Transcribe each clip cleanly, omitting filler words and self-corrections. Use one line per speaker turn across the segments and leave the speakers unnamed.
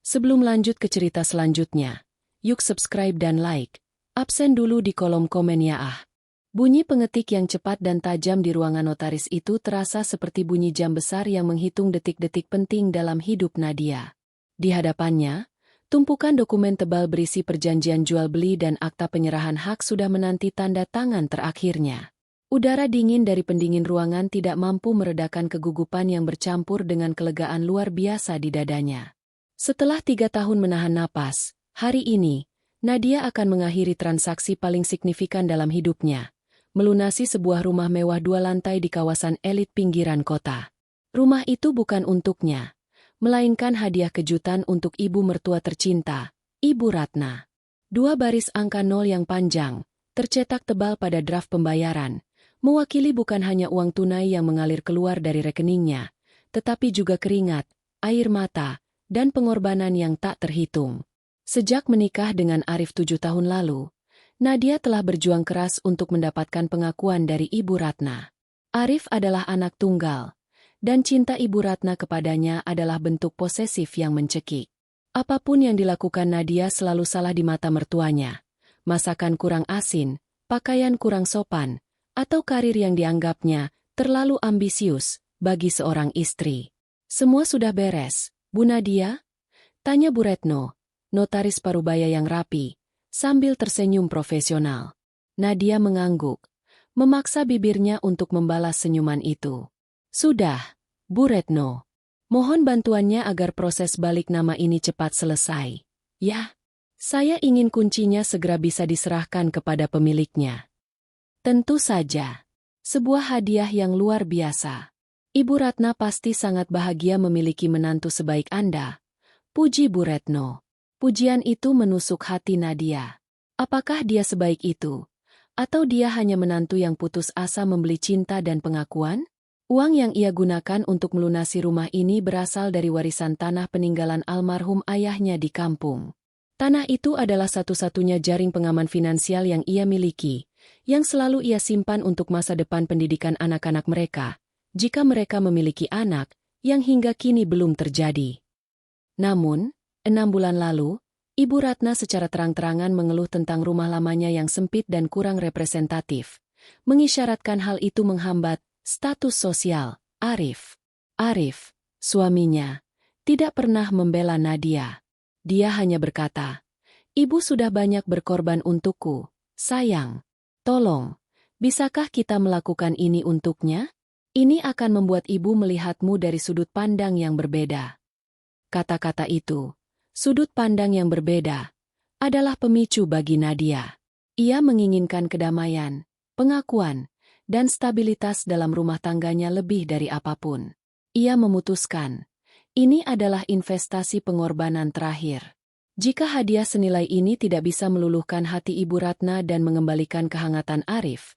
Sebelum lanjut ke cerita selanjutnya, yuk subscribe dan like. Absen dulu di kolom komen ya ah. Bunyi pengetik yang cepat dan tajam di ruangan notaris itu terasa seperti bunyi jam besar yang menghitung detik-detik penting dalam hidup Nadia. Di hadapannya, tumpukan dokumen tebal berisi perjanjian jual beli dan akta penyerahan hak sudah menanti tanda tangan terakhirnya. Udara dingin dari pendingin ruangan tidak mampu meredakan kegugupan yang bercampur dengan kelegaan luar biasa di dadanya. Setelah 3 tahun menahan napas, hari ini, Nadia akan mengakhiri transaksi paling signifikan dalam hidupnya, melunasi sebuah rumah mewah 2 lantai di kawasan elit pinggiran kota. Rumah itu bukan untuknya, melainkan hadiah kejutan untuk ibu mertua tercinta, Ibu Ratna. 2 baris angka 0 yang panjang, tercetak tebal pada draft pembayaran, mewakili bukan hanya uang tunai yang mengalir keluar dari rekeningnya, tetapi juga keringat, air mata, dan pengorbanan yang tak terhitung. Sejak menikah dengan Arif 7 tahun lalu, Nadia telah berjuang keras untuk mendapatkan pengakuan dari Ibu Ratna. Arif adalah anak tunggal, dan cinta Ibu Ratna kepadanya adalah bentuk posesif yang mencekik. Apapun yang dilakukan Nadia selalu salah di mata mertuanya. Masakan kurang asin, pakaian kurang sopan, atau karir yang dianggapnya terlalu ambisius bagi seorang istri. Semua sudah beres, Bu Nadia? Tanya Bu Retno, notaris parubaya yang rapi, sambil tersenyum profesional. Nadia mengangguk, memaksa bibirnya untuk membalas senyuman itu. Sudah, Bu Retno. Mohon bantuannya agar proses balik nama ini cepat selesai. Ya, saya ingin kuncinya segera bisa diserahkan kepada pemiliknya. Tentu saja. Sebuah hadiah yang luar biasa. Ibu Ratna pasti sangat bahagia memiliki menantu sebaik Anda. Puji Bu Retno. Pujian itu menusuk hati Nadia. Apakah dia sebaik itu? Atau dia hanya menantu yang putus asa membeli cinta dan pengakuan? Uang yang ia gunakan untuk melunasi rumah ini berasal dari warisan tanah peninggalan almarhum ayahnya di kampung. Tanah itu adalah satu-satunya jaring pengaman finansial yang ia miliki, yang selalu ia simpan untuk masa depan pendidikan anak-anak mereka, jika mereka memiliki anak, yang hingga kini belum terjadi. Namun, 6 bulan lalu, Ibu Ratna secara terang-terangan mengeluh tentang rumah lamanya yang sempit dan kurang representatif, mengisyaratkan hal itu menghambat status sosial Arif. Arif, suaminya, tidak pernah membela Nadia. Dia hanya berkata, "Ibu sudah banyak berkorban untukku, sayang. Tolong, bisakah kita melakukan ini untuknya? Ini akan membuat ibu melihatmu dari sudut pandang yang berbeda." Kata-kata itu, sudut pandang yang berbeda, adalah pemicu bagi Nadia. Ia menginginkan kedamaian, pengakuan, dan stabilitas dalam rumah tangganya lebih dari apapun. Ia memutuskan, ini adalah investasi pengorbanan terakhir. Jika hadiah senilai ini tidak bisa meluluhkan hati Ibu Ratna dan mengembalikan kehangatan Arif,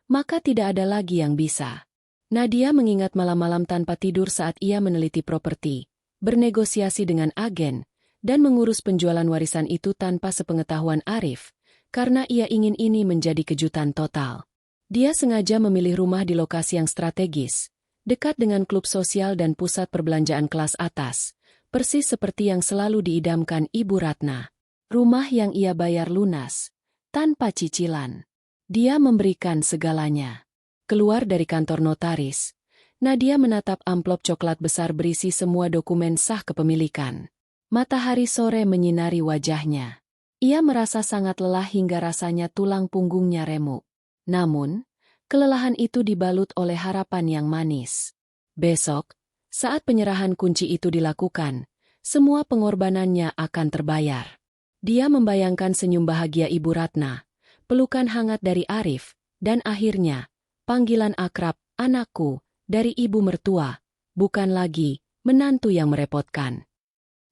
maka tidak ada lagi yang bisa. Nadia mengingat malam-malam tanpa tidur saat ia meneliti properti, bernegosiasi dengan agen, dan mengurus penjualan warisan itu tanpa sepengetahuan Arif, karena ia ingin ini menjadi kejutan total. Dia sengaja memilih rumah di lokasi yang strategis, dekat dengan klub sosial dan pusat perbelanjaan kelas atas, persis seperti yang selalu diidamkan Ibu Ratna. Rumah yang ia bayar lunas, tanpa cicilan. Dia memberikan segalanya. Keluar dari kantor notaris, Nadia menatap amplop coklat besar berisi semua dokumen sah kepemilikan. Matahari sore menyinari wajahnya. Ia merasa sangat lelah hingga rasanya tulang punggungnya remuk. Namun, kelelahan itu dibalut oleh harapan yang manis. Besok, saat penyerahan kunci itu dilakukan, semua pengorbanannya akan terbayar. Dia membayangkan senyum bahagia Ibu Ratna, pelukan hangat dari Arif, dan akhirnya, panggilan akrab, "Anakku," dari ibu mertua, bukan lagi menantu yang merepotkan.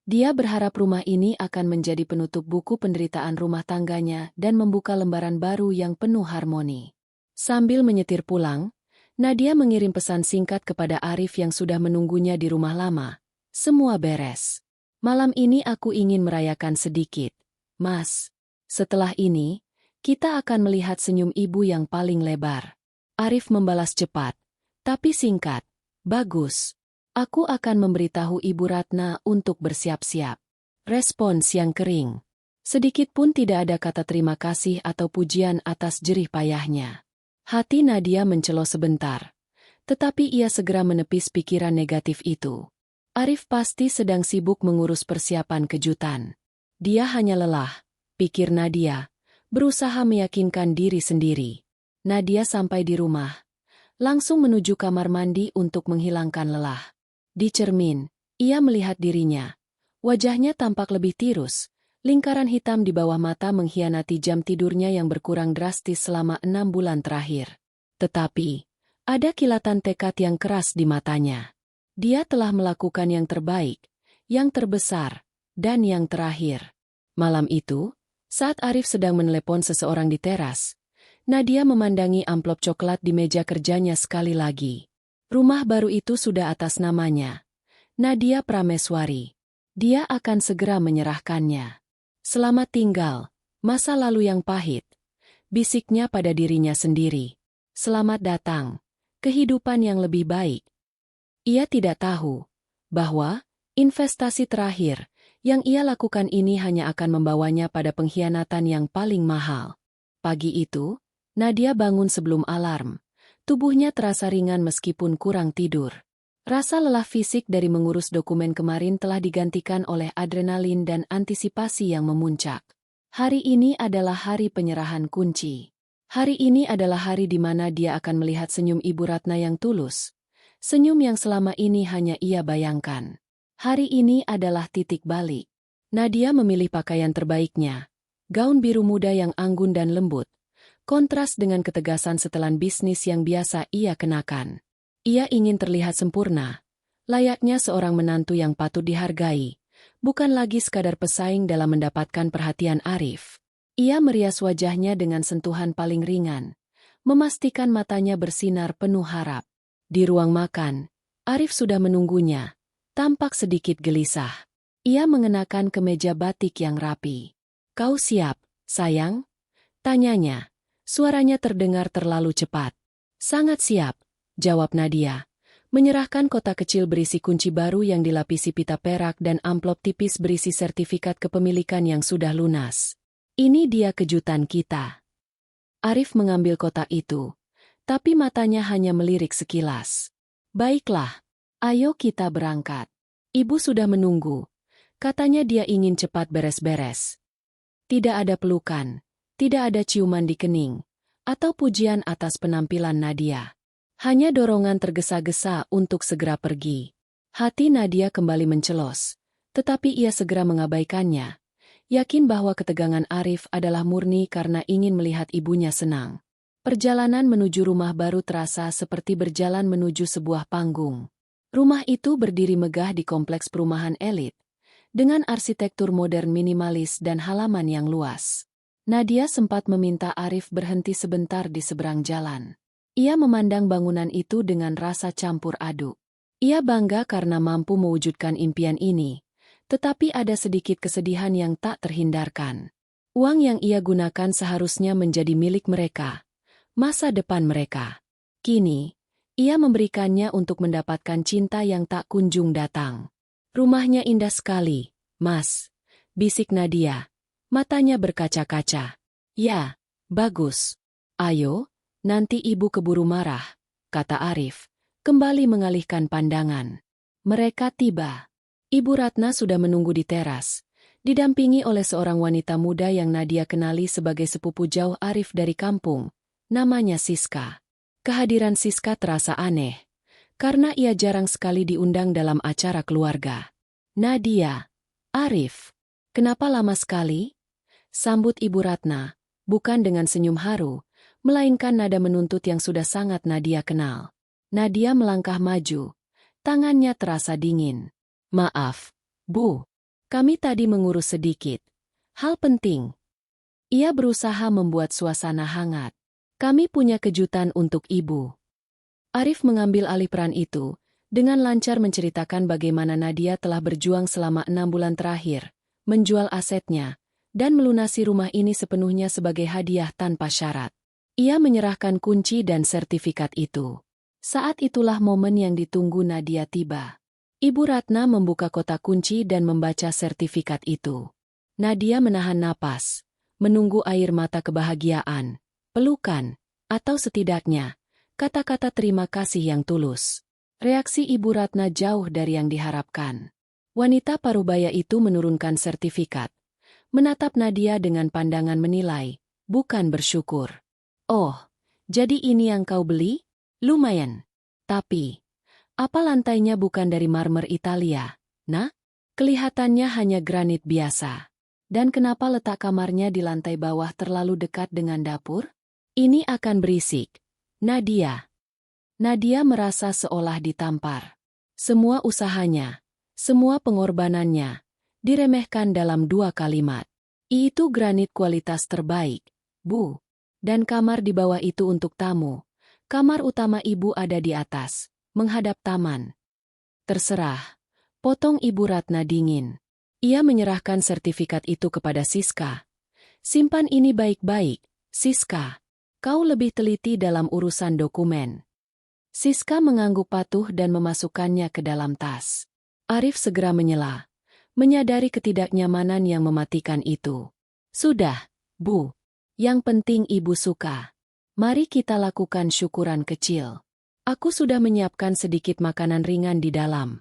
Dia berharap rumah ini akan menjadi penutup buku penderitaan rumah tangganya dan membuka lembaran baru yang penuh harmoni. Sambil menyetir pulang, Nadia mengirim pesan singkat kepada Arif yang sudah menunggunya di rumah lama. "Semua beres. Malam ini aku ingin merayakan sedikit, Mas. Setelah ini, kita akan melihat senyum ibu yang paling lebar." Arif membalas cepat, tapi singkat, "Bagus. Aku akan memberitahu Ibu Ratna untuk bersiap-siap." Respons yang kering. Sedikit pun tidak ada kata terima kasih atau pujian atas jerih payahnya. Hati Nadia mencelo sebentar. Tetapi ia segera menepis pikiran negatif itu. Arif pasti sedang sibuk mengurus persiapan kejutan. Dia hanya lelah, pikir Nadia, berusaha meyakinkan diri sendiri. Nadia sampai di rumah. Langsung menuju kamar mandi untuk menghilangkan lelah. Di cermin, ia melihat dirinya. Wajahnya tampak lebih tirus. Lingkaran hitam di bawah mata mengkhianati jam tidurnya yang berkurang drastis selama 6 bulan terakhir. Tetapi, ada kilatan tekad yang keras di matanya. Dia telah melakukan yang terbaik, yang terbesar, dan yang terakhir. Malam itu, saat Arif sedang menelepon seseorang di teras, Nadia memandangi amplop coklat di meja kerjanya sekali lagi. Rumah baru itu sudah atas namanya. Nadia Prameswari. Dia akan segera menyerahkannya. Selamat tinggal, masa lalu yang pahit. Bisiknya pada dirinya sendiri. Selamat datang, kehidupan yang lebih baik. Ia tidak tahu bahwa investasi terakhir yang ia lakukan ini hanya akan membawanya pada pengkhianatan yang paling mahal. Pagi itu, Nadia bangun sebelum alarm. Tubuhnya terasa ringan meskipun kurang tidur. Rasa lelah fisik dari mengurus dokumen kemarin telah digantikan oleh adrenalin dan antisipasi yang memuncak. Hari ini adalah hari penyerahan kunci. Hari ini adalah hari di mana dia akan melihat senyum Ibu Ratna yang tulus. Senyum yang selama ini hanya ia bayangkan. Hari ini adalah titik balik. Nadia memilih pakaian terbaiknya. Gaun biru muda yang anggun dan lembut. Kontras dengan ketegasan setelan bisnis yang biasa ia kenakan. Ia ingin terlihat sempurna, layaknya seorang menantu yang patut dihargai, bukan lagi sekadar pesaing dalam mendapatkan perhatian Arif. Ia merias wajahnya dengan sentuhan paling ringan, memastikan matanya bersinar penuh harap. Di ruang makan, Arif sudah menunggunya, tampak sedikit gelisah. Ia mengenakan kemeja batik yang rapi. "Kau siap, sayang?" tanyanya. Suaranya terdengar terlalu cepat. "Sangat siap," jawab Nadia, menyerahkan kotak kecil berisi kunci baru yang dilapisi pita perak dan amplop tipis berisi sertifikat kepemilikan yang sudah lunas. "Ini dia kejutan kita." Arif mengambil kotak itu, tapi matanya hanya melirik sekilas. "Baiklah, ayo kita berangkat. Ibu sudah menunggu." Katanya dia ingin cepat beres-beres. Tidak ada pelukan. Tidak ada ciuman di kening, atau pujian atas penampilan Nadia. Hanya dorongan tergesa-gesa untuk segera pergi. Hati Nadia kembali mencelos, tetapi ia segera mengabaikannya, yakin bahwa ketegangan Arif adalah murni karena ingin melihat ibunya senang. Perjalanan menuju rumah baru terasa seperti berjalan menuju sebuah panggung. Rumah itu berdiri megah di kompleks perumahan elit, dengan arsitektur modern minimalis dan halaman yang luas. Nadia sempat meminta Arif berhenti sebentar di seberang jalan. Ia memandang bangunan itu dengan rasa campur aduk. Ia bangga karena mampu mewujudkan impian ini, tetapi ada sedikit kesedihan yang tak terhindarkan. Uang yang ia gunakan seharusnya menjadi milik mereka, masa depan mereka. Kini, ia memberikannya untuk mendapatkan cinta yang tak kunjung datang. "Rumahnya indah sekali, Mas," bisik Nadia. Matanya berkaca-kaca. "Ya, bagus. Ayo, nanti ibu keburu marah," kata Arif, kembali mengalihkan pandangan. Mereka tiba. Ibu Ratna sudah menunggu di teras, didampingi oleh seorang wanita muda yang Nadia kenali sebagai sepupu jauh Arif dari kampung. Namanya Siska. Kehadiran Siska terasa aneh, karena ia jarang sekali diundang dalam acara keluarga. "Nadia, Arif, kenapa lama sekali?" Sambut Ibu Ratna, bukan dengan senyum haru, melainkan nada menuntut yang sudah sangat Nadia kenal. Nadia melangkah maju, tangannya terasa dingin. "Maaf, Bu. Kami tadi mengurus sedikit. Hal penting." Ia berusaha membuat suasana hangat. "Kami punya kejutan untuk Ibu." Arif mengambil alih peran itu, dengan lancar menceritakan bagaimana Nadia telah berjuang selama 6 bulan terakhir, menjual asetnya, dan melunasi rumah ini sepenuhnya sebagai hadiah tanpa syarat. Ia menyerahkan kunci dan sertifikat itu. Saat itulah momen yang ditunggu Nadia tiba. Ibu Ratna membuka kotak kunci dan membaca sertifikat itu. Nadia menahan napas, menunggu air mata kebahagiaan, pelukan, atau setidaknya, kata-kata terima kasih yang tulus. Reaksi Ibu Ratna jauh dari yang diharapkan. Wanita parubaya itu menurunkan sertifikat, menatap Nadia dengan pandangan menilai, bukan bersyukur. Oh, jadi ini yang kau beli? Lumayan. Tapi, apa lantainya bukan dari marmer Italia? Nah, kelihatannya hanya granit biasa. Dan kenapa letak kamarnya di lantai bawah terlalu dekat dengan dapur? Ini akan berisik. Nadia. Nadia merasa seolah ditampar. Semua usahanya, semua pengorbanannya, diremehkan dalam 2 kalimat. Itu granit kualitas terbaik, Bu. Dan kamar di bawah itu untuk tamu. Kamar utama ibu ada di atas, menghadap taman. Terserah. Potong Ibu Ratna dingin. Ia menyerahkan sertifikat itu kepada Siska. Simpan ini baik-baik, Siska. Kau lebih teliti dalam urusan dokumen. Siska mengangguk patuh dan memasukkannya ke dalam tas. Arif segera menyela, menyadari ketidaknyamanan yang mematikan itu. Sudah, Bu. Yang penting ibu suka. Mari kita lakukan syukuran kecil. Aku sudah menyiapkan sedikit makanan ringan di dalam.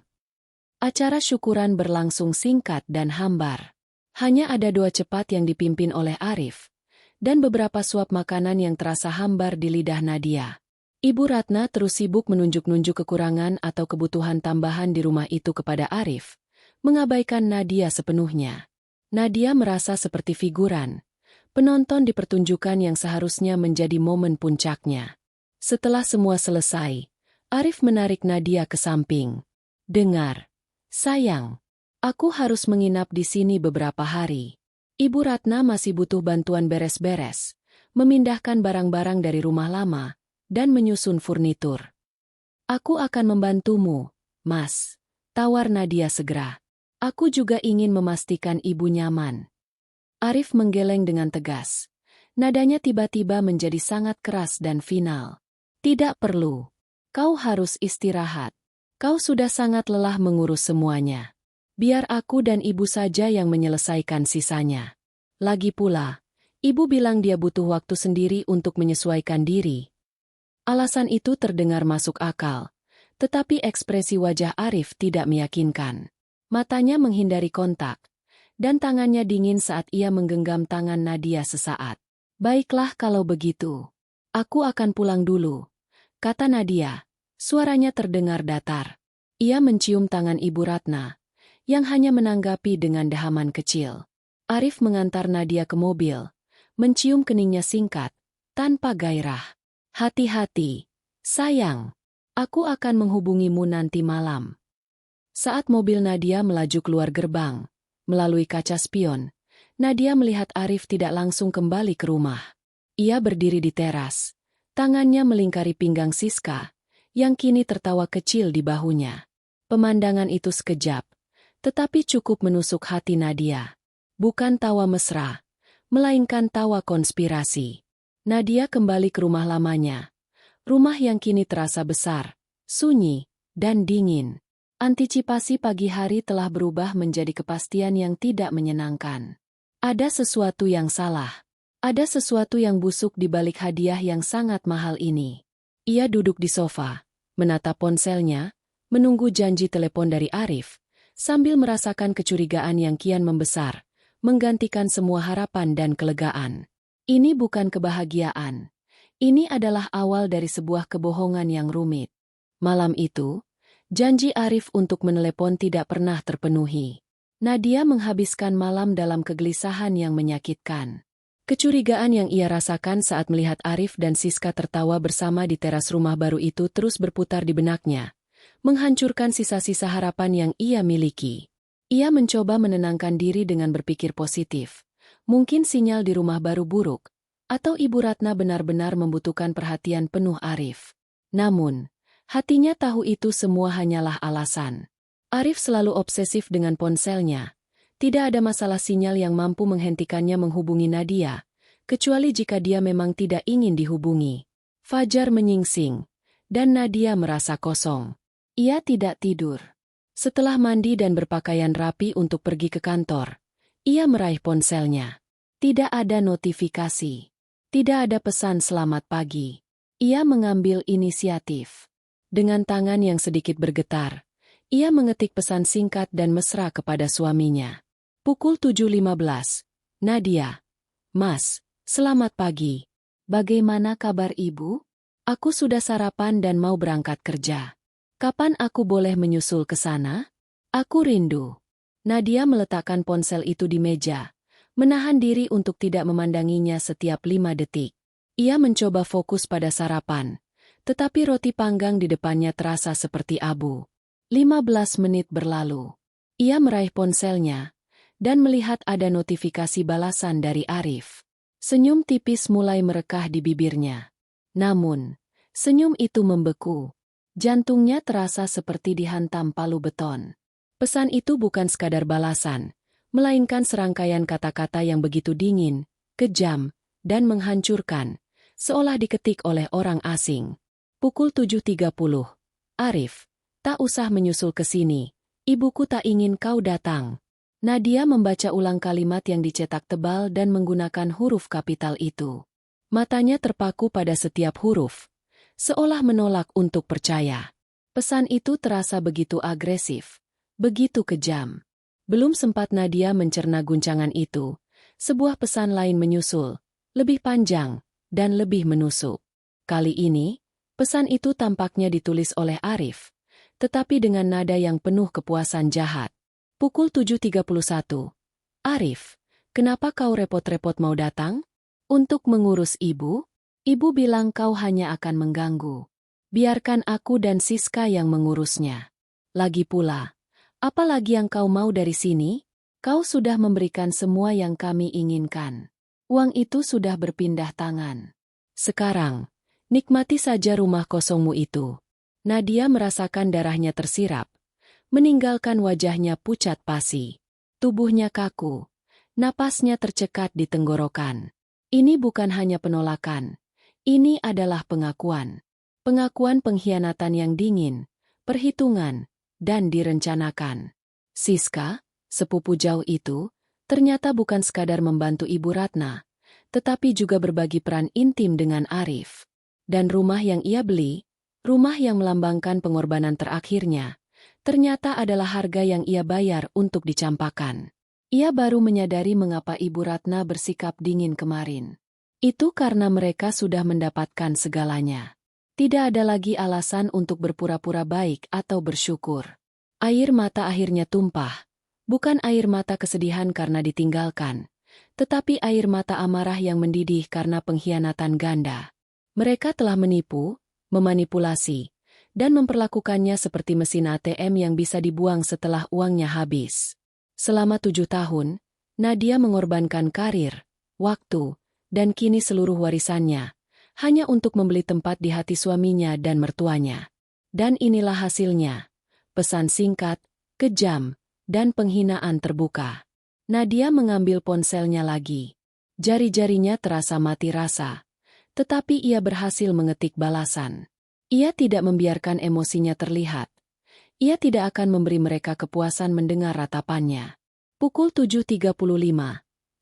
Acara syukuran berlangsung singkat dan hambar. Hanya ada doa cepat yang dipimpin oleh Arif, dan beberapa suap makanan yang terasa hambar di lidah Nadia. Ibu Ratna terus sibuk menunjuk-nunjuk kekurangan atau kebutuhan tambahan di rumah itu kepada Arif, mengabaikan Nadia sepenuhnya. Nadia merasa seperti figuran, penonton di pertunjukan yang seharusnya menjadi momen puncaknya. Setelah semua selesai, Arif menarik Nadia ke samping. Dengar. Sayang, aku harus menginap di sini beberapa hari. Ibu Ratna masih butuh bantuan beres-beres, memindahkan barang-barang dari rumah lama, dan menyusun furnitur. Aku akan membantumu, Mas. Tawar Nadia segera. Aku juga ingin memastikan ibu nyaman. Arif menggeleng dengan tegas. Nadanya tiba-tiba menjadi sangat keras dan final. Tidak perlu. Kau harus istirahat. Kau sudah sangat lelah mengurus semuanya. Biar aku dan ibu saja yang menyelesaikan sisanya. Lagi pula, ibu bilang dia butuh waktu sendiri untuk menyesuaikan diri. Alasan itu terdengar masuk akal, tetapi ekspresi wajah Arif tidak meyakinkan. Matanya menghindari kontak, dan tangannya dingin saat ia menggenggam tangan Nadia sesaat. Baiklah kalau begitu. Aku akan pulang dulu, kata Nadia. Suaranya terdengar datar. Ia mencium tangan Ibu Ratna, yang hanya menanggapi dengan dehaman kecil. Arif mengantar Nadia ke mobil, mencium keningnya singkat, tanpa gairah. Hati-hati, sayang. Aku akan menghubungimu nanti malam. Saat mobil Nadia melaju keluar gerbang, melalui kaca spion, Nadia melihat Arif tidak langsung kembali ke rumah. Ia berdiri di teras, tangannya melingkari pinggang Siska, yang kini tertawa kecil di bahunya. Pemandangan itu sekejap, tetapi cukup menusuk hati Nadia. Bukan tawa mesra, melainkan tawa konspirasi. Nadia kembali ke rumah lamanya. Rumah yang kini terasa besar, sunyi, dan dingin. Antisipasi pagi hari telah berubah menjadi kepastian yang tidak menyenangkan. Ada sesuatu yang salah. Ada sesuatu yang busuk di balik hadiah yang sangat mahal ini. Ia duduk di sofa, menatap ponselnya, menunggu janji telepon dari Arif, sambil merasakan kecurigaan yang kian membesar, menggantikan semua harapan dan kelegaan. Ini bukan kebahagiaan. Ini adalah awal dari sebuah kebohongan yang rumit. Malam itu, janji Arif untuk menelepon tidak pernah terpenuhi. Nadia menghabiskan malam dalam kegelisahan yang menyakitkan. Kecurigaan yang ia rasakan saat melihat Arif dan Siska tertawa bersama di teras rumah baru itu terus berputar di benaknya, menghancurkan sisa-sisa harapan yang ia miliki. Ia mencoba menenangkan diri dengan berpikir positif. Mungkin sinyal di rumah baru buruk, atau Ibu Ratna benar-benar membutuhkan perhatian penuh Arif. Namun, hatinya tahu itu semua hanyalah alasan. Arif selalu obsesif dengan ponselnya. Tidak ada masalah sinyal yang mampu menghentikannya menghubungi Nadia, kecuali jika dia memang tidak ingin dihubungi. Fajar menyingsing, dan Nadia merasa kosong. Ia tidak tidur. Setelah mandi dan berpakaian rapi untuk pergi ke kantor, ia meraih ponselnya. Tidak ada notifikasi. Tidak ada pesan selamat pagi. Ia mengambil inisiatif. Dengan tangan yang sedikit bergetar, ia mengetik pesan singkat dan mesra kepada suaminya. Pukul 7.15. Nadia. Mas, selamat pagi. Bagaimana kabar ibu? Aku sudah sarapan dan mau berangkat kerja. Kapan aku boleh menyusul ke sana? Aku rindu. Nadia meletakkan ponsel itu di meja, menahan diri untuk tidak memandanginya setiap 5 detik. Ia mencoba fokus pada sarapan, tetapi roti panggang di depannya terasa seperti abu. 15 menit berlalu. Ia meraih ponselnya, dan melihat ada notifikasi balasan dari Arif. Senyum tipis mulai merekah di bibirnya. Namun, senyum itu membeku. Jantungnya terasa seperti dihantam palu beton. Pesan itu bukan sekadar balasan, melainkan serangkaian kata-kata yang begitu dingin, kejam, dan menghancurkan, seolah diketik oleh orang asing. Pukul 7.30. Arif, tak usah menyusul ke sini. Ibuku tak ingin kau datang. Nadia membaca ulang kalimat yang dicetak tebal dan menggunakan huruf kapital itu. Matanya terpaku pada setiap huruf, seolah menolak untuk percaya. Pesan itu terasa begitu agresif, begitu kejam. Belum sempat Nadia mencerna guncangan itu, sebuah pesan lain menyusul, lebih panjang, dan lebih menusuk. Kali ini, pesan itu tampaknya ditulis oleh Arif, tetapi dengan nada yang penuh kepuasan jahat. Pukul 7.31. Arif, kenapa kau repot-repot mau datang? Untuk mengurus ibu? Ibu bilang kau hanya akan mengganggu. Biarkan aku dan Siska yang mengurusnya. Lagi pula, apa lagi yang kau mau dari sini? Kau sudah memberikan semua yang kami inginkan. Uang itu sudah berpindah tangan. Sekarang, nikmati saja rumah kosongmu itu. Nadia merasakan darahnya tersirap, meninggalkan wajahnya pucat pasi. Tubuhnya kaku, napasnya tercekat di tenggorokan. Ini bukan hanya penolakan. Ini adalah pengakuan. Pengakuan pengkhianatan yang dingin, perhitungan, dan direncanakan. Siska, sepupu jauh itu, ternyata bukan sekadar membantu Ibu Ratna, tetapi juga berbagi peran intim dengan Arif. Dan rumah yang ia beli, rumah yang melambangkan pengorbanan terakhirnya, ternyata adalah harga yang ia bayar untuk dicampakkan. Ia baru menyadari mengapa Ibu Ratna bersikap dingin kemarin. Itu karena mereka sudah mendapatkan segalanya. Tidak ada lagi alasan untuk berpura-pura baik atau bersyukur. Air mata akhirnya tumpah. Bukan air mata kesedihan karena ditinggalkan, tetapi air mata amarah yang mendidih karena pengkhianatan ganda. Mereka telah menipu, memanipulasi, dan memperlakukannya seperti mesin ATM yang bisa dibuang setelah uangnya habis. Selama 7 tahun, Nadia mengorbankan karir, waktu, dan kini seluruh warisannya, hanya untuk membeli tempat di hati suaminya dan mertuanya. Dan inilah hasilnya, pesan singkat, kejam, dan penghinaan terbuka. Nadia mengambil ponselnya lagi. Jari-jarinya terasa mati rasa, tetapi ia berhasil mengetik balasan. Ia tidak membiarkan emosinya terlihat. Ia tidak akan memberi mereka kepuasan mendengar ratapannya. Pukul 7.35.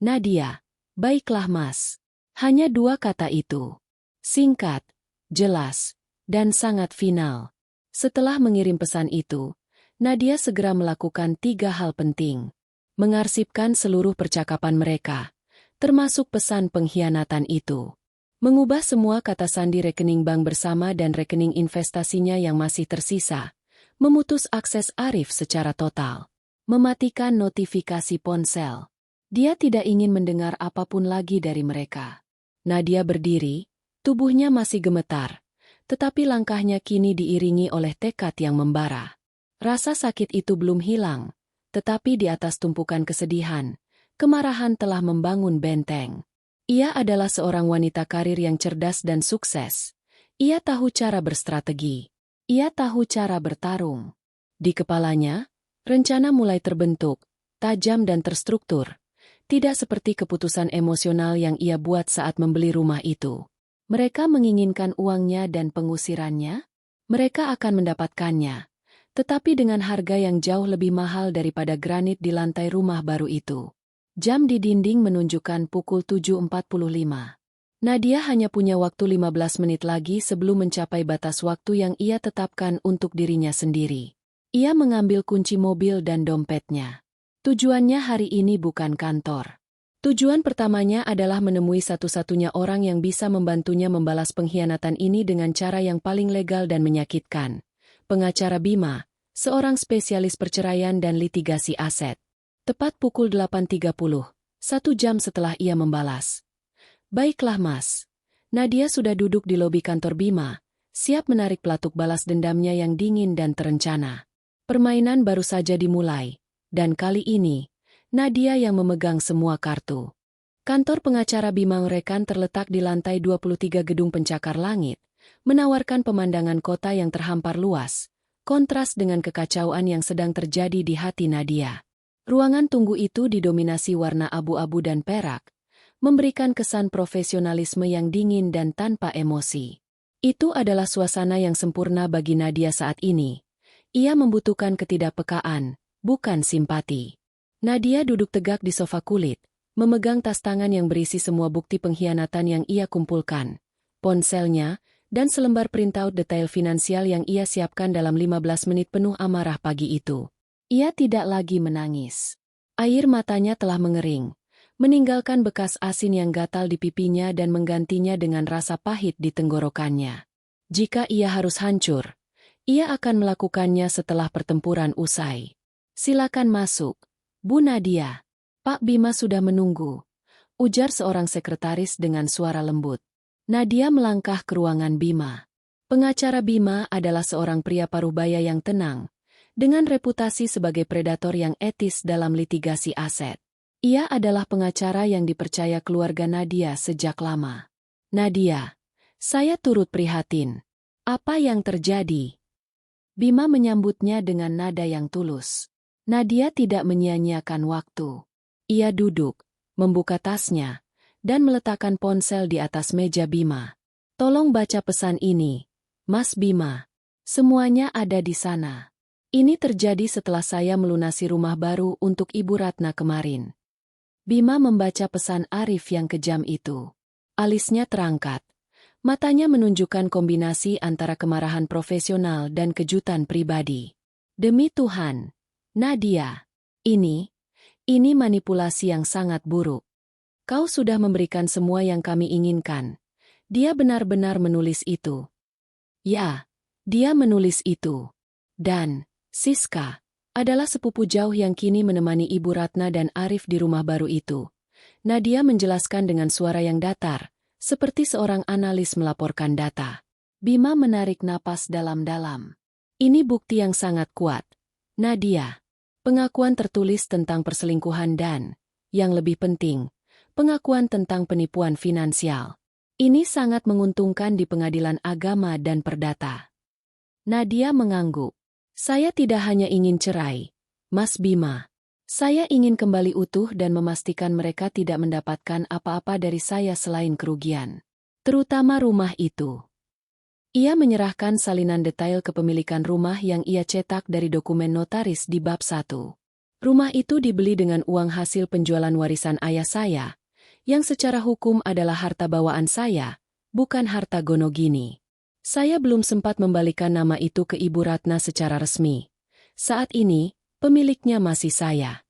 Nadia, baiklah mas. Hanya 2 kata itu. Singkat, jelas, dan sangat final. Setelah mengirim pesan itu, Nadia segera melakukan 3 hal penting. Mengarsipkan seluruh percakapan mereka, termasuk pesan pengkhianatan itu. Mengubah semua kata sandi rekening bank bersama dan rekening investasinya yang masih tersisa. Memutus akses Arif secara total. Mematikan notifikasi ponsel. Dia tidak ingin mendengar apapun lagi dari mereka. Nadia berdiri, tubuhnya masih gemetar, tetapi langkahnya kini diiringi oleh tekad yang membara. Rasa sakit itu belum hilang, tetapi di atas tumpukan kesedihan, kemarahan telah membangun benteng. Ia adalah seorang wanita karir yang cerdas dan sukses. Ia tahu cara berstrategi. Ia tahu cara bertarung. Di kepalanya, rencana mulai terbentuk, tajam dan terstruktur. Tidak seperti keputusan emosional yang ia buat saat membeli rumah itu. Mereka menginginkan uangnya dan pengusirannya. Mereka akan mendapatkannya. tetapi dengan harga yang jauh lebih mahal daripada granit di lantai rumah baru itu. Jam di dinding menunjukkan pukul 7.45. Nadia hanya punya waktu 15 menit lagi sebelum mencapai batas waktu yang ia tetapkan untuk dirinya sendiri. Ia mengambil kunci mobil dan dompetnya. Tujuannya hari ini bukan kantor. Tujuan pertamanya adalah menemui satu-satunya orang yang bisa membantunya membalas pengkhianatan ini dengan cara yang paling legal dan menyakitkan. Pengacara Bima, seorang spesialis perceraian dan litigasi aset. Tepat pukul 8.30, 1 jam setelah ia membalas. Baiklah Mas. Nadia sudah duduk di lobi kantor Bima, siap menarik pelatuk balas dendamnya yang dingin dan terencana. Permainan baru saja dimulai, dan kali ini, Nadia yang memegang semua kartu. Kantor pengacara Bima Rekan terletak di lantai 23 gedung pencakar langit, menawarkan pemandangan kota yang terhampar luas, kontras dengan kekacauan yang sedang terjadi di hati Nadia. Ruangan tunggu itu didominasi warna abu-abu dan perak, memberikan kesan profesionalisme yang dingin dan tanpa emosi. Itu adalah suasana yang sempurna bagi Nadia saat ini. Ia membutuhkan ketidakpekaan, bukan simpati. Nadia duduk tegak di sofa kulit, memegang tas tangan yang berisi semua bukti pengkhianatan yang ia kumpulkan, ponselnya, dan selembar printout detail finansial yang ia siapkan dalam 15 menit penuh amarah pagi itu. Ia tidak lagi menangis. Air matanya telah mengering, meninggalkan bekas asin yang gatal di pipinya dan menggantinya dengan rasa pahit di tenggorokannya. Jika ia harus hancur, ia akan melakukannya setelah pertempuran usai. Silakan masuk, Bu Nadia. Pak Bima sudah menunggu, ujar seorang sekretaris dengan suara lembut. Nadia melangkah ke ruangan Bima. Pengacara Bima adalah seorang pria paruhbaya yang tenang, dengan reputasi sebagai predator yang etis dalam litigasi aset. Ia adalah pengacara yang dipercaya keluarga Nadia sejak lama. Nadia, saya turut prihatin. Apa yang terjadi? Bima menyambutnya dengan nada yang tulus. Nadia tidak menyia-nyiakan waktu. Ia duduk, membuka tasnya, dan meletakkan ponsel di atas meja Bima. Tolong baca pesan ini, Mas Bima. Semuanya ada di sana. Ini terjadi setelah saya melunasi rumah baru untuk Ibu Ratna kemarin. Bima membaca pesan Arif yang kejam itu. Alisnya terangkat. Matanya menunjukkan kombinasi antara kemarahan profesional dan kejutan pribadi. Demi Tuhan, Nadia, ini manipulasi yang sangat buruk. Kau sudah memberikan semua yang kami inginkan. Dia benar-benar menulis itu. Ya, dia menulis itu. Dan, Siska, adalah sepupu jauh yang kini menemani Ibu Ratna dan Arif di rumah baru itu. Nadia menjelaskan dengan suara yang datar, seperti seorang analis melaporkan data. Bima menarik napas dalam-dalam. Ini bukti yang sangat kuat. Nadia, pengakuan tertulis tentang perselingkuhan dan, yang lebih penting, pengakuan tentang penipuan finansial. Ini sangat menguntungkan di pengadilan agama dan perdata. Nadia mengangguk. Saya tidak hanya ingin cerai, Mas Bima. Saya ingin kembali utuh dan memastikan mereka tidak mendapatkan apa-apa dari saya selain kerugian. Terutama rumah itu. Ia menyerahkan salinan detail kepemilikan rumah yang ia cetak dari dokumen notaris di bab 1. Rumah itu dibeli dengan uang hasil penjualan warisan ayah saya, yang secara hukum adalah harta bawaan saya, bukan harta Gonogini. Saya belum sempat membalikan nama itu ke Ibu Ratna secara resmi. Saat ini, pemiliknya masih saya.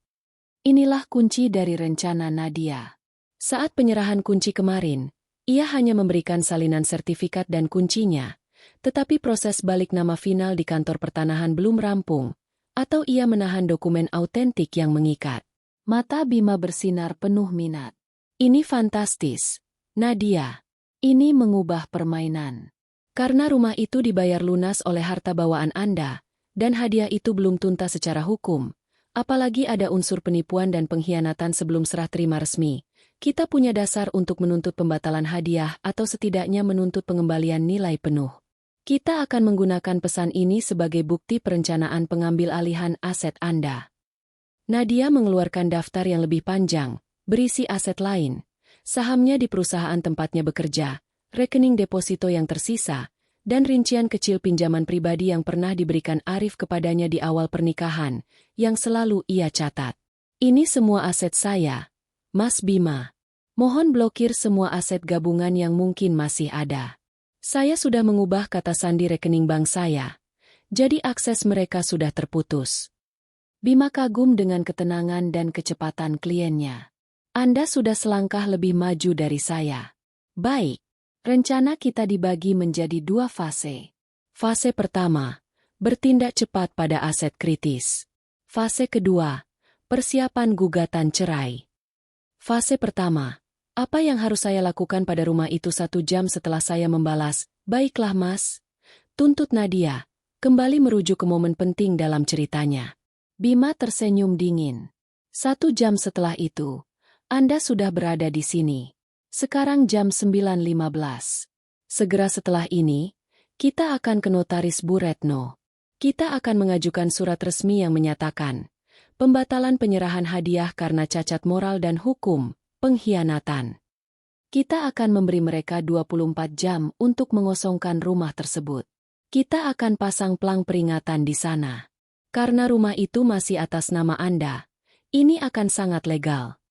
Inilah kunci dari rencana Nadia. Saat penyerahan kunci kemarin, ia hanya memberikan salinan sertifikat dan kuncinya, tetapi proses balik nama final di kantor pertanahan belum rampung, atau ia menahan dokumen autentik yang mengikat. Mata Bima bersinar penuh minat. Ini fantastis, Nadia. Ini mengubah permainan. Karena rumah itu dibayar lunas oleh harta bawaan Anda, dan hadiah itu belum tuntas secara hukum, apalagi ada unsur penipuan dan pengkhianatan sebelum serah terima resmi, kita punya dasar untuk menuntut pembatalan hadiah atau setidaknya menuntut pengembalian nilai penuh. Kita akan menggunakan pesan ini sebagai bukti perencanaan pengambil alihan aset Anda. Nadia mengeluarkan daftar yang lebih panjang, berisi aset lain, sahamnya di perusahaan tempatnya bekerja, rekening deposito yang tersisa, dan rincian kecil pinjaman pribadi yang pernah diberikan Arif kepadanya di awal pernikahan, yang selalu ia catat. Ini semua aset saya, Mas Bima. Mohon blokir semua aset gabungan yang mungkin masih ada. Saya sudah mengubah kata sandi rekening bank saya, jadi akses mereka sudah terputus. Bima kagum dengan ketenangan dan kecepatan kliennya. Anda sudah selangkah lebih maju dari saya. Baik. Rencana kita dibagi menjadi 2 fase. Fase pertama, bertindak cepat pada aset kritis. Fase kedua, persiapan gugatan cerai. Fase pertama, apa yang harus saya lakukan pada rumah itu 1 jam setelah saya membalas, "Baiklah Mas," tuntut Nadia, kembali merujuk ke momen penting dalam ceritanya. Bima tersenyum dingin. 1 jam setelah itu, Anda sudah berada di sini. Sekarang jam 9.15. Segera setelah ini, kita akan ke notaris Bu Retno. Kita akan mengajukan surat resmi yang menyatakan pembatalan penyerahan hadiah karena cacat moral dan hukum, pengkhianatan. Kita akan memberi mereka 24 jam untuk mengosongkan rumah tersebut. Kita akan pasang plang peringatan di sana. Karena rumah itu masih atas nama Anda, ini akan sangat legal.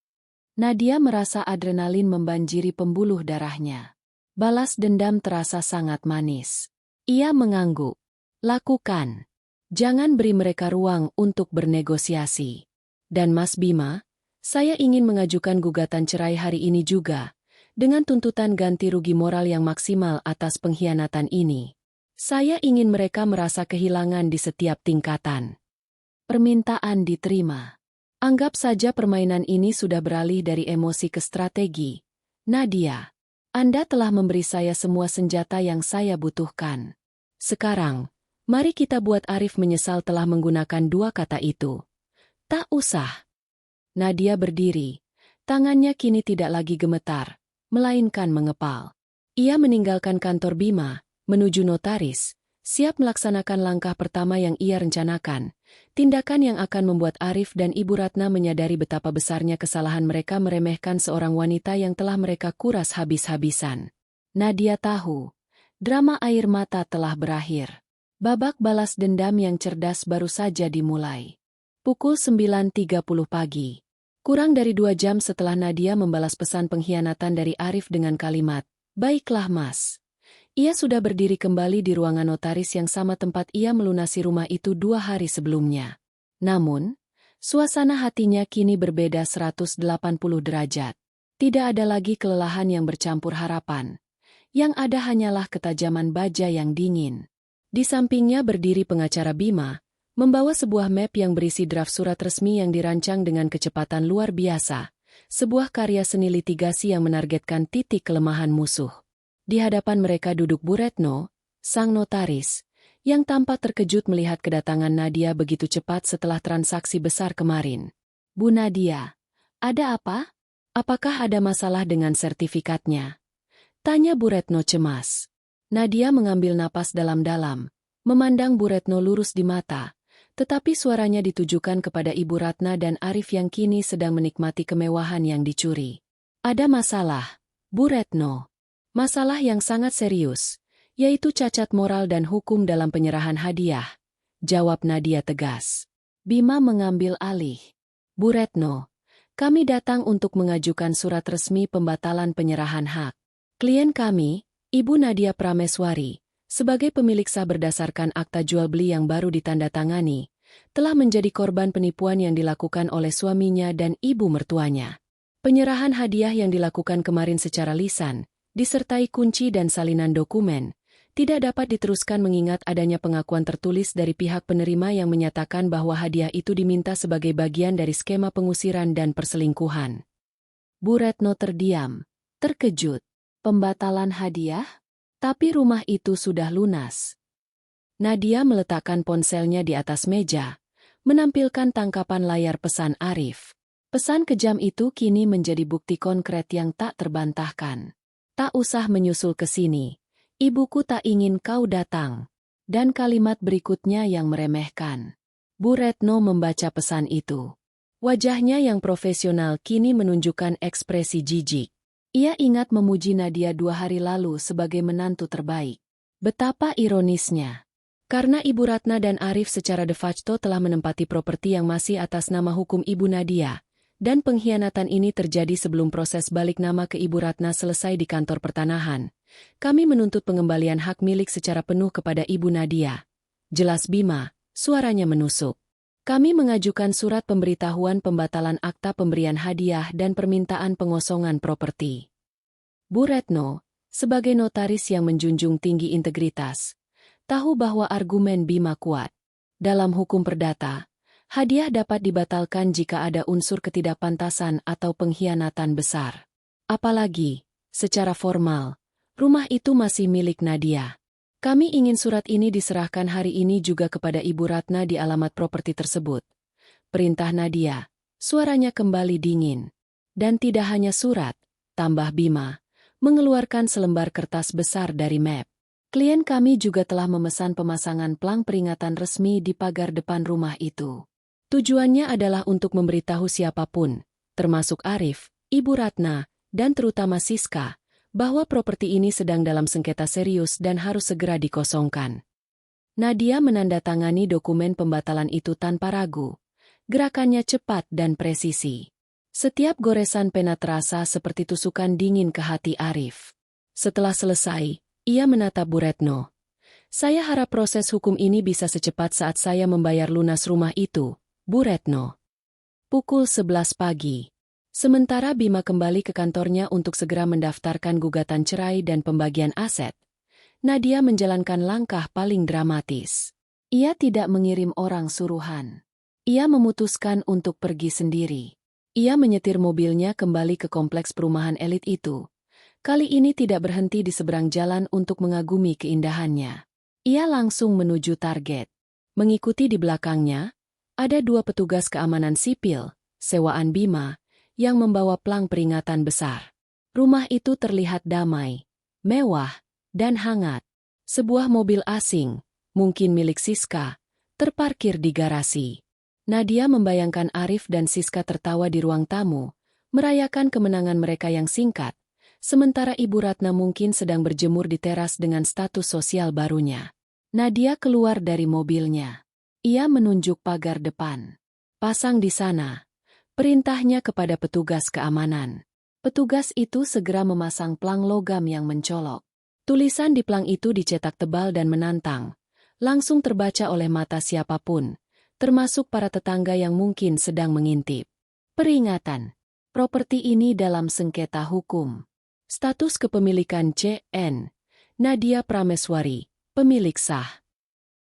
Nadia merasa adrenalin membanjiri pembuluh darahnya. Balas dendam terasa sangat manis. Ia mengangguk. Lakukan. Jangan beri mereka ruang untuk bernegosiasi. Dan Mas Bima, saya ingin mengajukan gugatan cerai hari ini juga, dengan tuntutan ganti rugi moral yang maksimal atas pengkhianatan ini. Saya ingin mereka merasa kehilangan di setiap tingkatan. Permintaan diterima. Anggap saja permainan ini sudah beralih dari emosi ke strategi. Nadia, Anda telah memberi saya semua senjata yang saya butuhkan. Sekarang, mari kita buat Arif menyesal telah menggunakan 2 kata itu. Tak usah. Nadia berdiri. Tangannya kini tidak lagi gemetar, melainkan mengepal. Ia meninggalkan kantor Bima, menuju notaris, siap melaksanakan langkah pertama yang ia rencanakan. Tindakan yang akan membuat Arif dan Ibu Ratna menyadari betapa besarnya kesalahan mereka meremehkan seorang wanita yang telah mereka kuras habis-habisan. Nadia tahu, drama air mata telah berakhir. Babak balas dendam yang cerdas baru saja dimulai. Pukul 9.30 pagi. Kurang dari 2 jam setelah Nadia membalas pesan pengkhianatan dari Arif dengan kalimat, "Baiklah Mas." Ia sudah berdiri kembali di ruangan notaris yang sama tempat ia melunasi rumah itu 2 hari sebelumnya. Namun, suasana hatinya kini berbeda 180 derajat. Tidak ada lagi kelelahan yang bercampur harapan. Yang ada hanyalah ketajaman baja yang dingin. Di sampingnya berdiri pengacara Bima, membawa sebuah map yang berisi draft surat resmi yang dirancang dengan kecepatan luar biasa. Sebuah karya seni litigasi yang menargetkan titik kelemahan musuh. Di hadapan mereka duduk Bu Retno, sang notaris, yang tampak terkejut melihat kedatangan Nadia begitu cepat setelah transaksi besar kemarin. "Bu Nadia, ada apa? Apakah ada masalah dengan sertifikatnya?" tanya Bu Retno cemas. Nadia mengambil napas dalam-dalam, memandang Bu Retno lurus di mata, tetapi suaranya ditujukan kepada Ibu Ratna dan Arif yang kini sedang menikmati kemewahan yang dicuri. "Ada masalah, Bu Retno. Masalah yang sangat serius, yaitu cacat moral dan hukum dalam penyerahan hadiah," jawab Nadia tegas. Bima mengambil alih. "Bu Retno, kami datang untuk mengajukan surat resmi pembatalan penyerahan hak. Klien kami, Ibu Nadia Prameswari, sebagai pemilik sah berdasarkan akta jual beli yang baru ditandatangani, telah menjadi korban penipuan yang dilakukan oleh suaminya dan ibu mertuanya. Penyerahan hadiah yang dilakukan kemarin secara lisan, disertai kunci dan salinan dokumen, tidak dapat diteruskan mengingat adanya pengakuan tertulis dari pihak penerima yang menyatakan bahwa hadiah itu diminta sebagai bagian dari skema pengusiran dan perselingkuhan." Bu Retno terdiam, terkejut. Pembatalan hadiah? Tapi rumah itu sudah lunas. Nadia meletakkan ponselnya di atas meja, menampilkan tangkapan layar pesan Arif. Pesan kejam itu kini menjadi bukti konkret yang tak terbantahkan. "Tak usah menyusul ke sini. Ibuku tak ingin kau datang." Dan kalimat berikutnya yang meremehkan. Bu Retno membaca pesan itu. Wajahnya yang profesional kini menunjukkan ekspresi jijik. Ia ingat memuji Nadia 2 hari lalu sebagai menantu terbaik. Betapa ironisnya. Karena Ibu Ratna dan Arif secara de facto telah menempati properti yang masih atas nama hukum Ibu Nadia, dan pengkhianatan ini terjadi sebelum proses balik nama ke Ibu Ratna selesai di kantor pertanahan. Kami menuntut pengembalian hak milik secara penuh kepada Ibu Nadia. Jelas Bima, suaranya menusuk. Kami mengajukan surat pemberitahuan pembatalan akta pemberian hadiah dan permintaan pengosongan properti. Bu Retno, sebagai notaris yang menjunjung tinggi integritas, tahu bahwa argumen Bima kuat. Dalam hukum perdata, hadiah dapat dibatalkan jika ada unsur ketidakpantasan atau pengkhianatan besar. Apalagi, secara formal, rumah itu masih milik Nadia. Kami ingin surat ini diserahkan hari ini juga kepada Ibu Ratna di alamat properti tersebut. Perintah Nadia, suaranya kembali dingin. Dan tidak hanya surat, tambah Bima, mengeluarkan selembar kertas besar dari map. Klien kami juga telah memesan pemasangan plang peringatan resmi di pagar depan rumah itu. Tujuannya adalah untuk memberitahu siapapun, termasuk Arif, Ibu Ratna, dan terutama Siska, bahwa properti ini sedang dalam sengketa serius dan harus segera dikosongkan. Nadia menandatangani dokumen pembatalan itu tanpa ragu. Gerakannya cepat dan presisi. Setiap goresan pena terasa seperti tusukan dingin ke hati Arif. Setelah selesai, ia menatap Bu Retno. Saya harap proses hukum ini bisa secepat saat saya membayar lunas rumah itu, Bu Retno. Pukul 11 pagi. Sementara Bima kembali ke kantornya untuk segera mendaftarkan gugatan cerai dan pembagian aset, Nadia menjalankan langkah paling dramatis. Ia tidak mengirim orang suruhan. Ia memutuskan untuk pergi sendiri. Ia menyetir mobilnya kembali ke kompleks perumahan elit itu. Kali ini tidak berhenti di seberang jalan untuk mengagumi keindahannya. Ia langsung menuju target. Mengikuti di belakangnya, ada 2 petugas keamanan sipil, sewaan Bima, yang membawa plang peringatan besar. Rumah itu terlihat damai, mewah, dan hangat. Sebuah mobil asing, mungkin milik Siska, terparkir di garasi. Nadia membayangkan Arif dan Siska tertawa di ruang tamu, merayakan kemenangan mereka yang singkat, sementara Ibu Ratna mungkin sedang berjemur di teras dengan status sosial barunya. Nadia keluar dari mobilnya. Ia menunjuk pagar depan. Pasang di sana. Perintahnya kepada petugas keamanan. Petugas itu segera memasang plang logam yang mencolok. Tulisan di plang itu dicetak tebal dan menantang. Langsung terbaca oleh mata siapapun, termasuk para tetangga yang mungkin sedang mengintip. Peringatan. Properti ini dalam sengketa hukum. Status kepemilikan C.N. Nadia Prameswari, pemilik sah.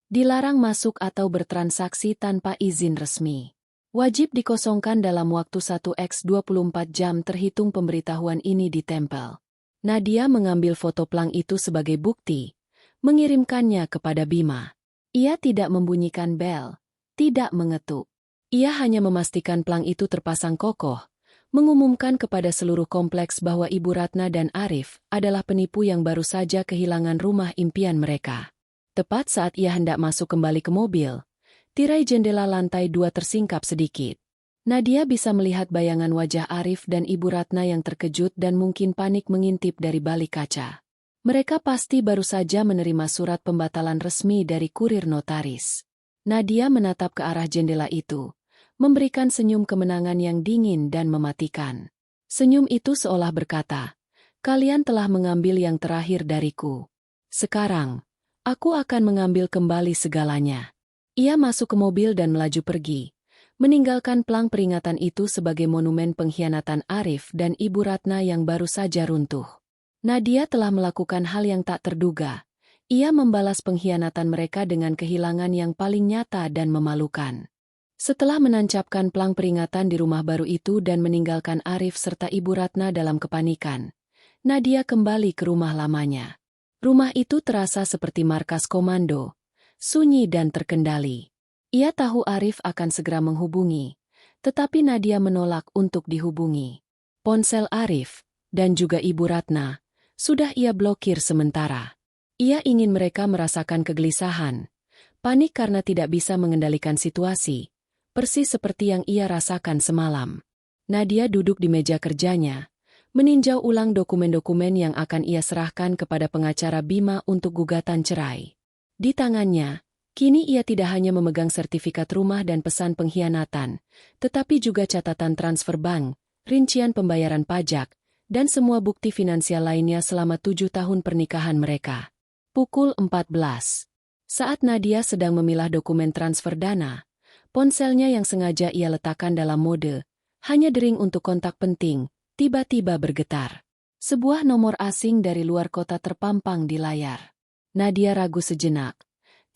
Dilarang masuk atau bertransaksi tanpa izin resmi. Wajib dikosongkan dalam waktu 1x24 jam terhitung pemberitahuan ini ditempel. Nadia mengambil foto plang itu sebagai bukti, mengirimkannya kepada Bima. Ia tidak membunyikan bel, tidak mengetuk. Ia hanya memastikan plang itu terpasang kokoh, mengumumkan kepada seluruh kompleks bahwa Ibu Ratna dan Arif adalah penipu yang baru saja kehilangan rumah impian mereka. Tepat saat ia hendak masuk kembali ke mobil, tirai jendela lantai 2 tersingkap sedikit. Nadia bisa melihat bayangan wajah Arif dan Ibu Ratna yang terkejut dan mungkin panik mengintip dari balik kaca. Mereka pasti baru saja menerima surat pembatalan resmi dari kurir notaris. Nadia menatap ke arah jendela itu, memberikan senyum kemenangan yang dingin dan mematikan. Senyum itu seolah berkata, "Kalian telah mengambil yang terakhir dariku. Sekarang, aku akan mengambil kembali segalanya." Ia masuk ke mobil dan melaju pergi, meninggalkan plang peringatan itu sebagai monumen pengkhianatan Arif dan Ibu Ratna yang baru saja runtuh. Nadia telah melakukan hal yang tak terduga. Ia membalas pengkhianatan mereka dengan kehilangan yang paling nyata dan memalukan. Setelah menancapkan plang peringatan di rumah baru itu dan meninggalkan Arif serta Ibu Ratna dalam kepanikan, Nadia kembali ke rumah lamanya. Rumah itu terasa seperti markas komando, sunyi dan terkendali. Ia tahu Arif akan segera menghubungi, tetapi Nadia menolak untuk dihubungi. Ponsel Arif, dan juga Ibu Ratna, sudah ia blokir sementara. Ia ingin mereka merasakan kegelisahan, panik karena tidak bisa mengendalikan situasi, persis seperti yang ia rasakan semalam. Nadia duduk di meja kerjanya, meninjau ulang dokumen-dokumen yang akan ia serahkan kepada pengacara Bima untuk gugatan cerai. Di tangannya, kini ia tidak hanya memegang sertifikat rumah dan pesan pengkhianatan, tetapi juga catatan transfer bank, rincian pembayaran pajak, dan semua bukti finansial lainnya selama 7 tahun pernikahan mereka. Pukul 14. Saat Nadia sedang memilah dokumen transfer dana, ponselnya yang sengaja ia letakkan dalam mode hanya dering untuk kontak penting, tiba-tiba bergetar. Sebuah nomor asing dari luar kota terpampang di layar. Nadia ragu sejenak,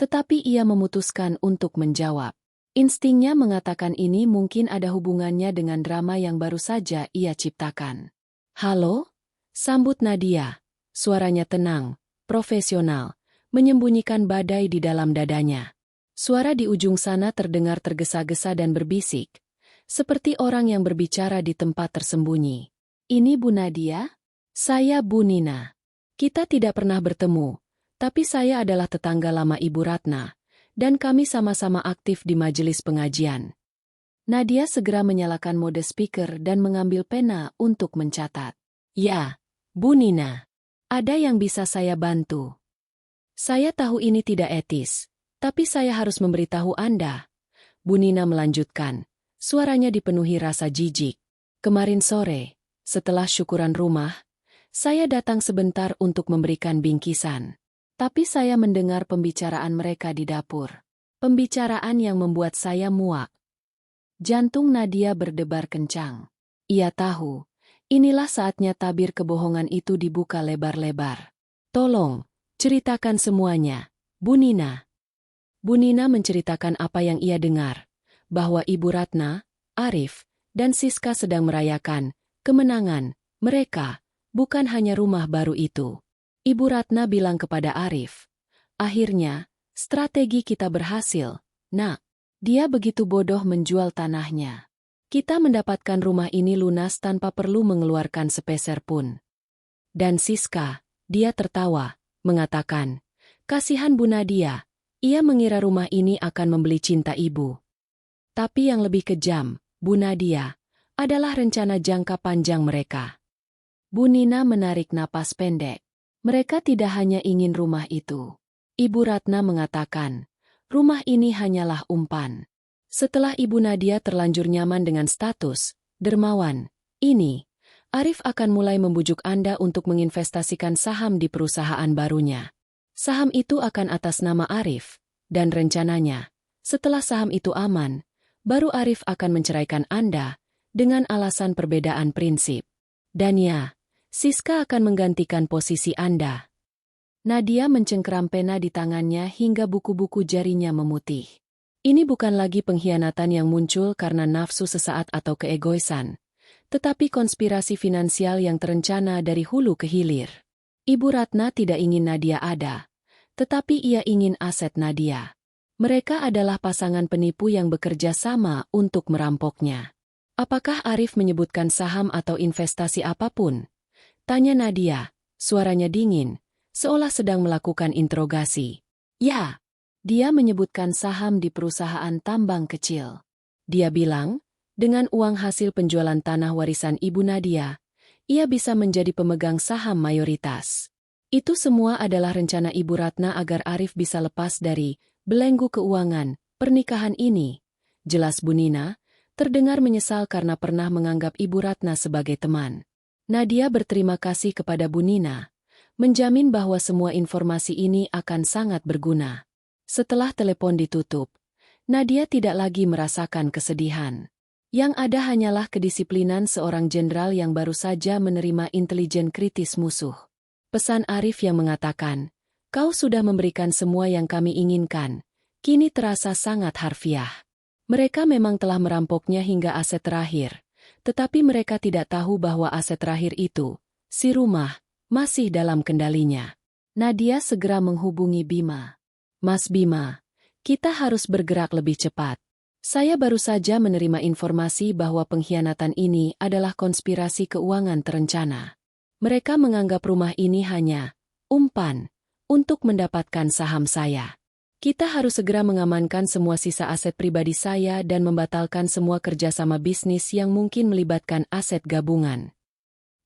tetapi ia memutuskan untuk menjawab. Instingnya mengatakan ini mungkin ada hubungannya dengan drama yang baru saja ia ciptakan. "Halo?" sambut Nadia. Suaranya tenang, profesional, menyembunyikan badai di dalam dadanya. Suara di ujung sana terdengar tergesa-gesa dan berbisik, seperti orang yang berbicara di tempat tersembunyi. "Ini Bu Nadia? Saya Bu Nina. Kita tidak pernah bertemu, tapi saya adalah tetangga lama Ibu Ratna, dan kami sama-sama aktif di majelis pengajian." Nadia segera menyalakan mode speaker dan mengambil pena untuk mencatat. "Ya, Bu Nina. Ada yang bisa saya bantu?" "Saya tahu ini tidak etis, tapi saya harus memberitahu Anda," Bu Nina melanjutkan. Suaranya dipenuhi rasa jijik. "Kemarin sore, setelah syukuran rumah, saya datang sebentar untuk memberikan bingkisan. Tapi saya mendengar pembicaraan mereka di dapur. Pembicaraan yang membuat saya muak." Jantung Nadia berdebar kencang. Ia tahu, inilah saatnya tabir kebohongan itu dibuka lebar-lebar. "Tolong, ceritakan semuanya, Bu Nina." Bu Nina menceritakan apa yang ia dengar, bahwa Ibu Ratna, Arif, dan Siska sedang merayakan kemenangan mereka, bukan hanya rumah baru itu. Ibu Ratna bilang kepada Arif, "Akhirnya, strategi kita berhasil, Nak. Dia begitu bodoh menjual tanahnya. Kita mendapatkan rumah ini lunas tanpa perlu mengeluarkan sepeser pun." Dan Siska, dia tertawa, mengatakan, "Kasihan Bu Nadia, ia mengira rumah ini akan membeli cinta ibu." Tapi yang lebih kejam, Bu Nadia, adalah rencana jangka panjang mereka. Bu Nina menarik napas pendek. Mereka tidak hanya ingin rumah itu. Ibu Ratna mengatakan, rumah ini hanyalah umpan. Setelah Ibu Nadia terlanjur nyaman dengan status dermawan ini, Arif akan mulai membujuk Anda untuk menginvestasikan saham di perusahaan barunya. Saham itu akan atas nama Arif, dan rencananya, setelah saham itu aman, baru Arif akan menceraikan Anda dengan alasan perbedaan prinsip. Dan ya, Siska akan menggantikan posisi Anda. Nadia mencengkeram pena di tangannya hingga buku-buku jarinya memutih. Ini bukan lagi pengkhianatan yang muncul karena nafsu sesaat atau keegoisan, tetapi konspirasi finansial yang terencana dari hulu ke hilir. Ibu Ratna tidak ingin Nadia ada, tetapi ia ingin aset Nadia. Mereka adalah pasangan penipu yang bekerja sama untuk merampoknya. "Apakah Arif menyebutkan saham atau investasi apapun?" tanya Nadia, suaranya dingin, seolah sedang melakukan interogasi. "Ya, dia menyebutkan saham di perusahaan tambang kecil. Dia bilang, dengan uang hasil penjualan tanah warisan Ibu Nadia, ia bisa menjadi pemegang saham mayoritas. Itu semua adalah rencana Ibu Ratna agar Arif bisa lepas dari belenggu keuangan pernikahan ini." Jelas Bu Nina, terdengar menyesal karena pernah menganggap Ibu Ratna sebagai teman. Nadia berterima kasih kepada Bu Nina, menjamin bahwa semua informasi ini akan sangat berguna. Setelah telepon ditutup, Nadia tidak lagi merasakan kesedihan. Yang ada hanyalah kedisiplinan seorang jenderal yang baru saja menerima intelijen kritis musuh. Pesan Arif yang mengatakan, "Kau sudah memberikan semua yang kami inginkan," kini terasa sangat harfiah. Mereka memang telah merampoknya hingga aset terakhir, tetapi mereka tidak tahu bahwa aset terakhir itu, si rumah, masih dalam kendalinya. Nadia segera menghubungi Bima. "Mas Bima, kita harus bergerak lebih cepat. Saya baru saja menerima informasi bahwa pengkhianatan ini adalah konspirasi keuangan terencana. Mereka menganggap rumah ini hanya umpan untuk mendapatkan saham saya. Kita harus segera mengamankan semua sisa aset pribadi saya dan membatalkan semua kerjasama bisnis yang mungkin melibatkan aset gabungan."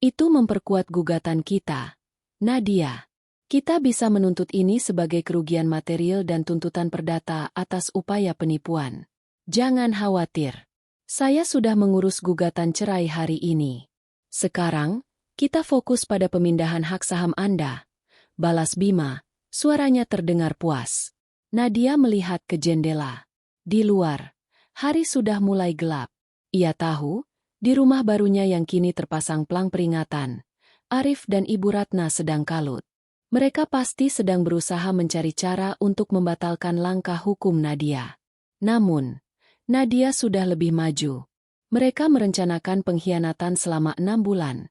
Itu memperkuat gugatan kita. Nadia, kita bisa menuntut ini sebagai kerugian material dan tuntutan perdata atas upaya penipuan. Jangan khawatir. Saya sudah mengurus gugatan cerai hari ini. Sekarang, kita fokus pada pemindahan hak saham Anda. Balas Bima, suaranya terdengar puas. Nadia melihat ke jendela. Di luar, hari sudah mulai gelap. Ia tahu, di rumah barunya yang kini terpasang pelang peringatan, Arif dan Ibu Ratna sedang kalut. Mereka pasti sedang berusaha mencari cara untuk membatalkan langkah hukum Nadia. Namun, Nadia sudah lebih maju. Mereka merencanakan pengkhianatan selama 6 bulan.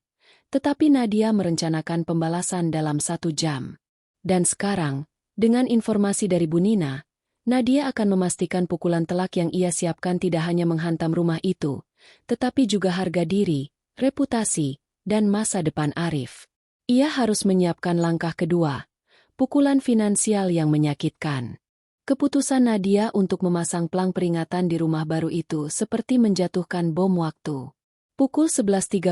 Tetapi Nadia merencanakan pembalasan dalam 1 jam. Dan sekarang, dengan informasi dari Bu Nina, Nadia akan memastikan pukulan telak yang ia siapkan tidak hanya menghantam rumah itu, tetapi juga harga diri, reputasi, dan masa depan Arif. Ia harus menyiapkan langkah kedua, pukulan finansial yang menyakitkan. Keputusan Nadia untuk memasang pelang peringatan di rumah baru itu seperti menjatuhkan bom waktu. Pukul 11.30,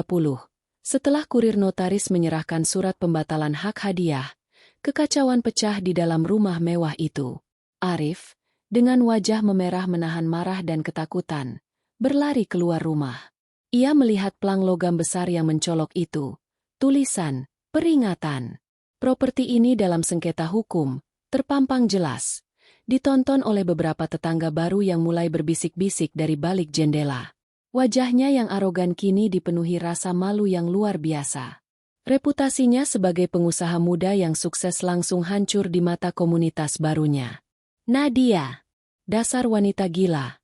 setelah kurir notaris menyerahkan surat pembatalan hak hadiah, kekacauan pecah di dalam rumah mewah itu. Arif, dengan wajah memerah menahan marah dan ketakutan, berlari keluar rumah. Ia melihat pelang logam besar yang mencolok itu. Tulisan, peringatan. Properti ini dalam sengketa hukum, terpampang jelas. Ditonton oleh beberapa tetangga baru yang mulai berbisik-bisik dari balik jendela. Wajahnya yang arogan kini dipenuhi rasa malu yang luar biasa. Reputasinya sebagai pengusaha muda yang sukses langsung hancur di mata komunitas barunya. Nadia, dasar wanita gila,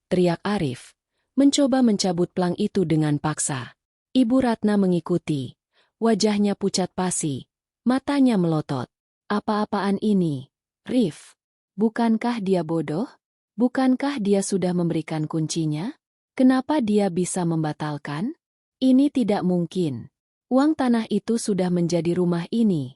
teriak Arif, mencoba mencabut pelang itu dengan paksa. Ibu Ratna mengikuti, wajahnya pucat pasi, matanya melotot. Apa-apaan ini, Rif? Bukankah dia bodoh? Bukankah dia sudah memberikan kuncinya? Kenapa dia bisa membatalkan? Ini tidak mungkin. Uang tanah itu sudah menjadi rumah ini.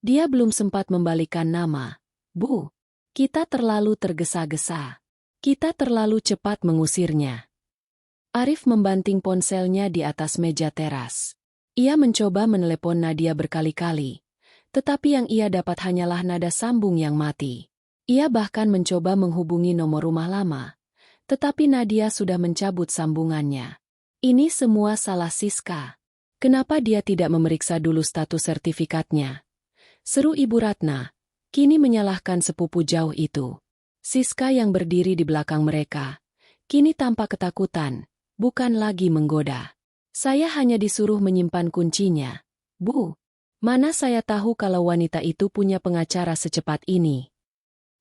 Dia belum sempat membalikan nama. Bu, kita terlalu tergesa-gesa. Kita terlalu cepat mengusirnya. Arif membanting ponselnya di atas meja teras. Ia mencoba menelepon Nadia berkali-kali, tetapi yang ia dapat hanyalah nada sambung yang mati. Ia bahkan mencoba menghubungi nomor rumah lama, tetapi Nadia sudah mencabut sambungannya. Ini semua salah Siska. Kenapa dia tidak memeriksa dulu status sertifikatnya? Seru Ibu Ratna, kini menyalahkan sepupu jauh itu. Siska yang berdiri di belakang mereka, kini tampak ketakutan, bukan lagi menggoda. Saya hanya disuruh menyimpan kuncinya. Bu, mana saya tahu kalau wanita itu punya pengacara secepat ini.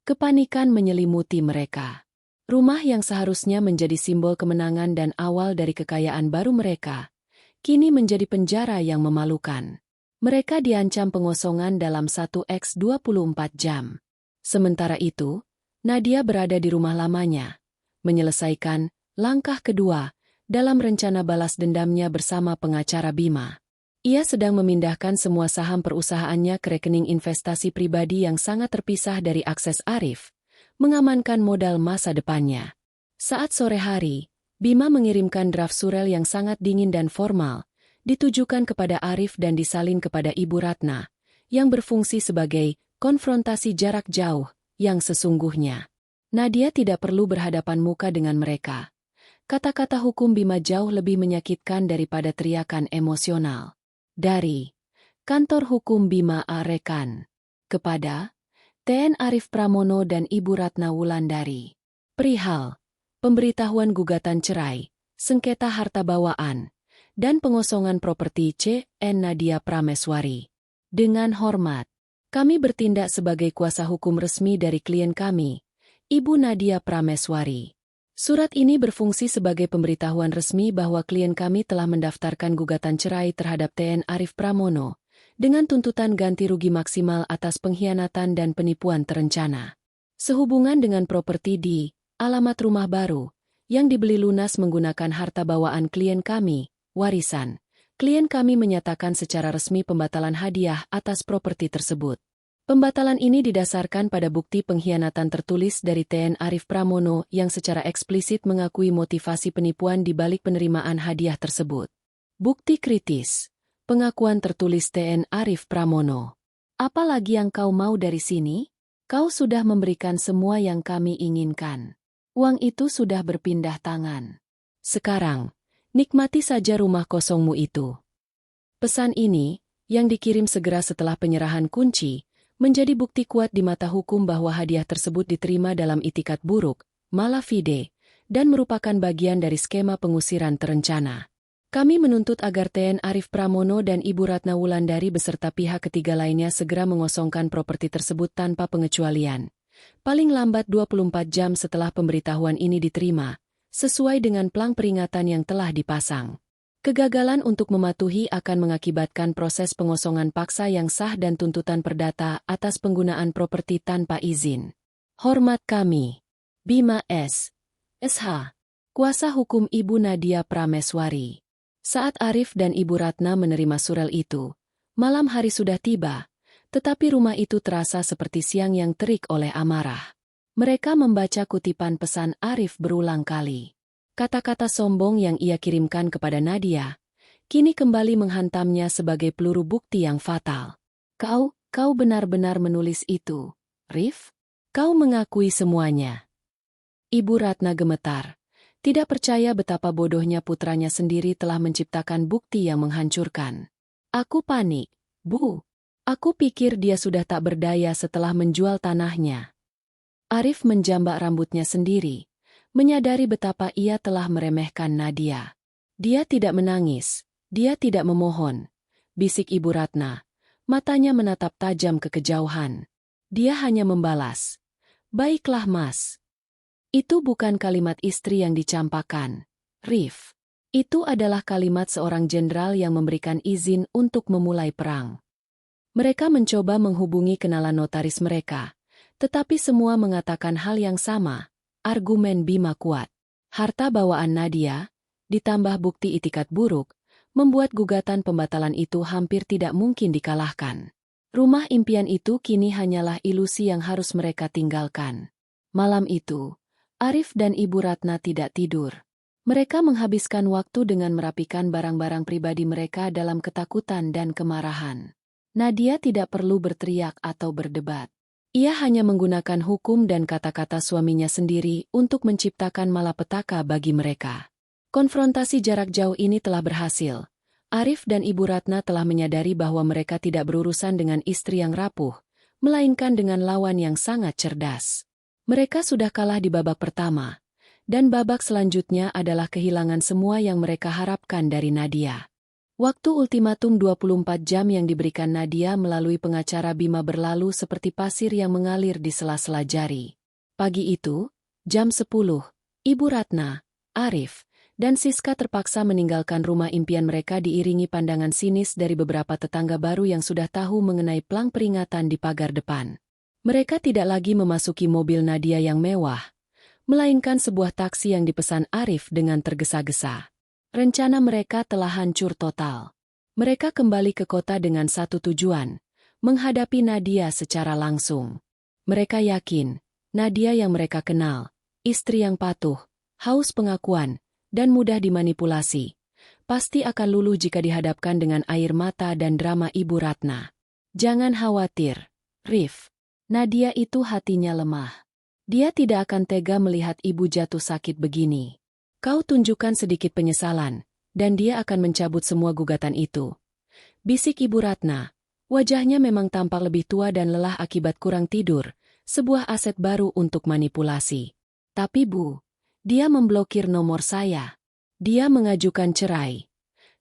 Kepanikan menyelimuti mereka. Rumah yang seharusnya menjadi simbol kemenangan dan awal dari kekayaan baru mereka, kini menjadi penjara yang memalukan. Mereka diancam pengosongan dalam 1x24 jam. Sementara itu, Nadia berada di rumah lamanya, menyelesaikan langkah kedua dalam rencana balas dendamnya bersama pengacara Bima. Ia sedang memindahkan semua saham perusahaannya ke rekening investasi pribadi yang sangat terpisah dari akses Arif, mengamankan modal masa depannya. Saat sore hari, Bima mengirimkan draft surel yang sangat dingin dan formal, ditujukan kepada Arif dan disalin kepada Ibu Ratna, yang berfungsi sebagai konfrontasi jarak jauh yang sesungguhnya. Nadia tidak perlu berhadapan muka dengan mereka. Kata-kata hukum Bima jauh lebih menyakitkan daripada teriakan emosional. Dari Kantor Hukum Bima A. Rekan. Kepada TN Arif Pramono dan Ibu Ratna Wulandari. Perihal pemberitahuan gugatan cerai, sengketa harta bawaan, dan pengosongan properti C.N. Nadia Prameswari. Dengan hormat, kami bertindak sebagai kuasa hukum resmi dari klien kami, Ibu Nadia Prameswari. Surat ini berfungsi sebagai pemberitahuan resmi bahwa klien kami telah mendaftarkan gugatan cerai terhadap TN Arif Pramono, dengan tuntutan ganti rugi maksimal atas pengkhianatan dan penipuan terencana. Sehubungan dengan properti di alamat rumah baru, yang dibeli lunas menggunakan harta bawaan klien kami, warisan. Klien kami menyatakan secara resmi pembatalan hadiah atas properti tersebut. Pembatalan ini didasarkan pada bukti pengkhianatan tertulis dari TN Arif Pramono yang secara eksplisit mengakui motivasi penipuan di balik penerimaan hadiah tersebut. Bukti kritis. Pengakuan tertulis TN Arif Pramono. Apa lagi yang kau mau dari sini? Kau sudah memberikan semua yang kami inginkan. Uang itu sudah berpindah tangan. Sekarang, nikmati saja rumah kosongmu itu. Pesan ini, yang dikirim segera setelah penyerahan kunci, menjadi bukti kuat di mata hukum bahwa hadiah tersebut diterima dalam itikat buruk, mala fide, dan merupakan bagian dari skema pengusiran terencana. Kami menuntut agar TN Arif Pramono dan Ibu Ratna Wulandari beserta pihak ketiga lainnya segera mengosongkan properti tersebut tanpa pengecualian. Paling lambat 24 jam setelah pemberitahuan ini diterima, sesuai dengan plang peringatan yang telah dipasang. Kegagalan untuk mematuhi akan mengakibatkan proses pengosongan paksa yang sah dan tuntutan perdata atas penggunaan properti tanpa izin. Hormat kami. Bima S. SH. Kuasa hukum Ibu Nadia Prameswari. Saat Arif dan Ibu Ratna menerima surel itu, malam hari sudah tiba, tetapi rumah itu terasa seperti siang yang terik oleh amarah. Mereka membaca kutipan pesan Arif berulang kali. Kata-kata sombong yang ia kirimkan kepada Nadia, kini kembali menghantamnya sebagai peluru bukti yang fatal. Kau benar-benar menulis itu, Rif? Kau mengakui semuanya. Ibu Ratna gemetar, tidak percaya betapa bodohnya putranya sendiri telah menciptakan bukti yang menghancurkan. Aku panik, Bu. Aku pikir dia sudah tak berdaya setelah menjual tanahnya. Arif menjambak rambutnya sendiri, menyadari betapa ia telah meremehkan Nadia. Dia tidak menangis, dia tidak memohon, bisik Ibu Ratna, matanya menatap tajam ke kejauhan. Dia hanya membalas, "Baiklah Mas." Itu bukan kalimat istri yang dicampakkan, Rif. Itu adalah kalimat seorang jenderal yang memberikan izin untuk memulai perang. Mereka mencoba menghubungi kenalan notaris mereka, tetapi semua mengatakan hal yang sama. Argumen Bima kuat. Harta bawaan Nadia, ditambah bukti itikat buruk, membuat gugatan pembatalan itu hampir tidak mungkin dikalahkan. Rumah impian itu kini hanyalah ilusi yang harus mereka tinggalkan. Malam itu, Arif dan Ibu Ratna tidak tidur. Mereka menghabiskan waktu dengan merapikan barang-barang pribadi mereka dalam ketakutan dan kemarahan. Nadia tidak perlu berteriak atau berdebat. Ia hanya menggunakan hukum dan kata-kata suaminya sendiri untuk menciptakan malapetaka bagi mereka. Konfrontasi jarak jauh ini telah berhasil. Arif dan Ibu Ratna telah menyadari bahwa mereka tidak berurusan dengan istri yang rapuh, melainkan dengan lawan yang sangat cerdas. Mereka sudah kalah di babak pertama, dan babak selanjutnya adalah kehilangan semua yang mereka harapkan dari Nadia. Waktu ultimatum 24 jam yang diberikan Nadia melalui pengacara Bima berlalu seperti pasir yang mengalir di sela-sela jari. Pagi itu, jam 10, Ibu Ratna, Arif, dan Siska terpaksa meninggalkan rumah impian mereka diiringi pandangan sinis dari beberapa tetangga baru yang sudah tahu mengenai plang peringatan di pagar depan. Mereka tidak lagi memasuki mobil Nadia yang mewah, melainkan sebuah taksi yang dipesan Arif dengan tergesa-gesa. Rencana mereka telah hancur total. Mereka kembali ke kota dengan satu tujuan, menghadapi Nadia secara langsung. Mereka yakin, Nadia yang mereka kenal, istri yang patuh, haus pengakuan, dan mudah dimanipulasi, pasti akan luluh jika dihadapkan dengan air mata dan drama Ibu Ratna. Jangan khawatir, Rif. Nadia itu hatinya lemah. Dia tidak akan tega melihat ibu jatuh sakit begini. Kau tunjukkan sedikit penyesalan, dan dia akan mencabut semua gugatan itu. Bisik Ibu Ratna, wajahnya memang tampak lebih tua dan lelah akibat kurang tidur, sebuah aset baru untuk manipulasi. Tapi Bu, dia memblokir nomor saya. Dia mengajukan cerai.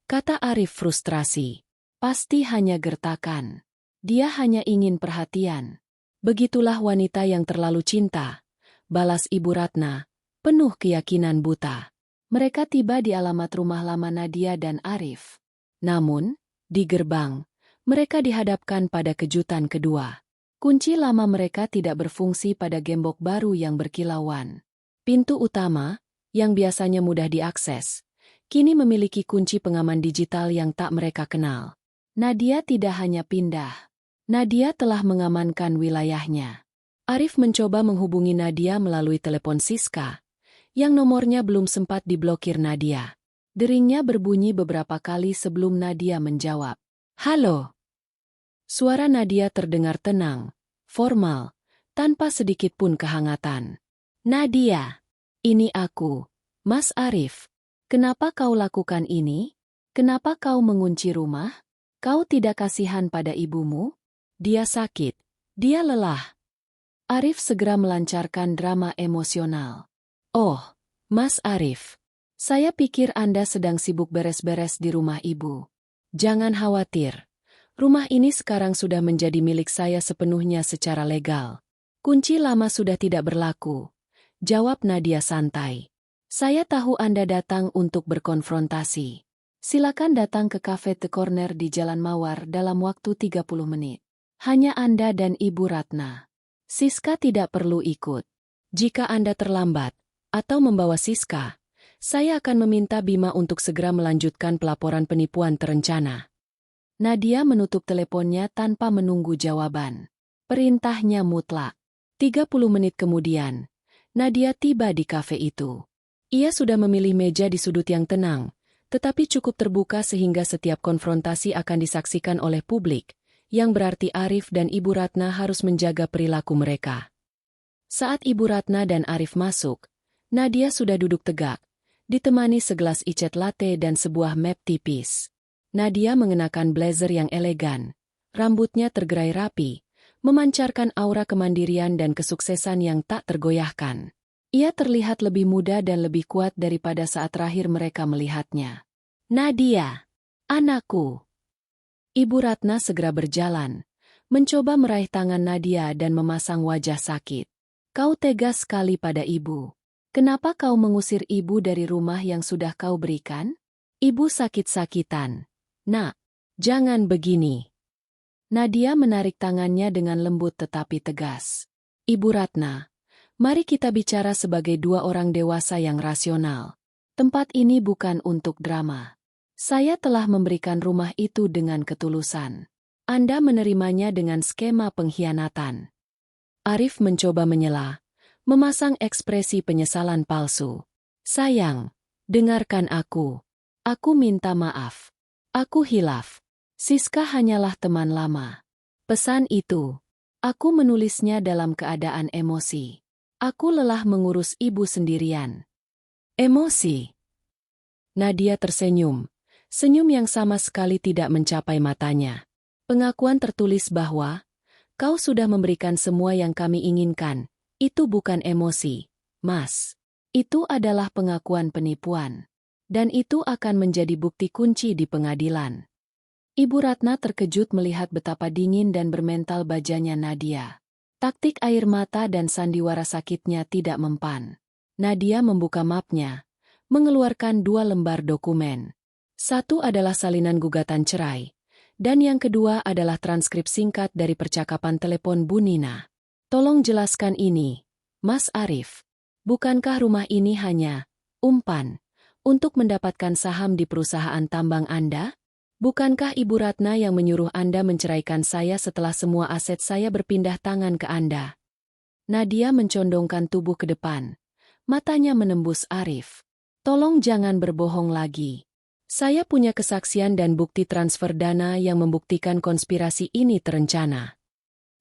Kata Arif frustrasi. Pasti hanya gertakan. Dia hanya ingin perhatian. Begitulah wanita yang terlalu cinta, balas Ibu Ratna, penuh keyakinan buta. Mereka tiba di alamat rumah lama Nadia dan Arif. Namun, di gerbang, mereka dihadapkan pada kejutan kedua. Kunci lama mereka tidak berfungsi pada gembok baru yang berkilauan. Pintu utama, yang biasanya mudah diakses, kini memiliki kunci pengaman digital yang tak mereka kenal. Nadia tidak hanya pindah. Nadia telah mengamankan wilayahnya. Arif mencoba menghubungi Nadia melalui telepon Siska, yang nomornya belum sempat diblokir Nadia. Deringnya berbunyi beberapa kali sebelum Nadia menjawab. Halo. Suara Nadia terdengar tenang, formal, tanpa sedikit pun kehangatan. Nadia, ini aku, Mas Arif. Kenapa kau lakukan ini? Kenapa kau mengunci rumah? Kau tidak kasihan pada ibumu? Dia sakit, dia lelah. Arif segera melancarkan drama emosional. Oh, Mas Arif. Saya pikir Anda sedang sibuk beres-beres di rumah ibu. Jangan khawatir. Rumah ini sekarang sudah menjadi milik saya sepenuhnya secara legal. Kunci lama sudah tidak berlaku. Jawab Nadia santai. Saya tahu Anda datang untuk berkonfrontasi. Silakan datang ke Cafe The Corner di Jalan Mawar dalam waktu 30 menit. Hanya Anda dan Ibu Ratna. Siska tidak perlu ikut. Jika Anda terlambat, atau membawa Siska, saya akan meminta Bima untuk segera melanjutkan pelaporan penipuan terencana. Nadia menutup teleponnya tanpa menunggu jawaban. Perintahnya mutlak. 30 menit kemudian, Nadia tiba di kafe itu. Ia sudah memilih meja di sudut yang tenang, tetapi cukup terbuka sehingga setiap konfrontasi akan disaksikan oleh publik, yang berarti Arif dan Ibu Ratna harus menjaga perilaku mereka. Saat Ibu Ratna dan Arif masuk, Nadia sudah duduk tegak, ditemani segelas iced latte dan sebuah map tipis. Nadia mengenakan blazer yang elegan, rambutnya tergerai rapi, memancarkan aura kemandirian dan kesuksesan yang tak tergoyahkan. Ia terlihat lebih muda dan lebih kuat daripada saat terakhir mereka melihatnya. Nadia, anakku. Ibu Ratna segera berjalan, mencoba meraih tangan Nadia dan memasang wajah sakit. Kau tegas sekali pada ibu. Kenapa kau mengusir ibu dari rumah yang sudah kau berikan? Ibu sakit-sakitan. Nak, jangan begini. Nadia menarik tangannya dengan lembut tetapi tegas. Ibu Ratna, mari kita bicara sebagai dua orang dewasa yang rasional. Tempat ini bukan untuk drama. Saya telah memberikan rumah itu dengan ketulusan. Anda menerimanya dengan skema pengkhianatan. Arif mencoba menyela, memasang ekspresi penyesalan palsu. Sayang, dengarkan aku. Aku minta maaf. Aku hilaf. Siska hanyalah teman lama. Pesan itu, aku menulisnya dalam keadaan emosi. Aku lelah mengurus ibu sendirian. Emosi. Nadia tersenyum. Senyum yang sama sekali tidak mencapai matanya. Pengakuan tertulis bahwa, kau sudah memberikan semua yang kami inginkan. Itu bukan emosi, Mas. Itu adalah pengakuan penipuan. Dan itu akan menjadi bukti kunci di pengadilan. Ibu Ratna terkejut melihat betapa dingin dan bermental bajanya Nadia. Taktik air mata dan sandiwara sakitnya tidak mempan. Nadia membuka mapnya, mengeluarkan 2 lembar dokumen. Satu adalah salinan gugatan cerai, dan yang kedua adalah transkrip singkat dari percakapan telepon Bu Nina. Tolong jelaskan ini, Mas Arif. Bukankah rumah ini hanya umpan untuk mendapatkan saham di perusahaan tambang Anda? Bukankah Ibu Ratna yang menyuruh Anda menceraikan saya setelah semua aset saya berpindah tangan ke Anda? Nadia mencondongkan tubuh ke depan. Matanya menembus Arif. Tolong jangan berbohong lagi. Saya punya kesaksian dan bukti transfer dana yang membuktikan konspirasi ini terencana.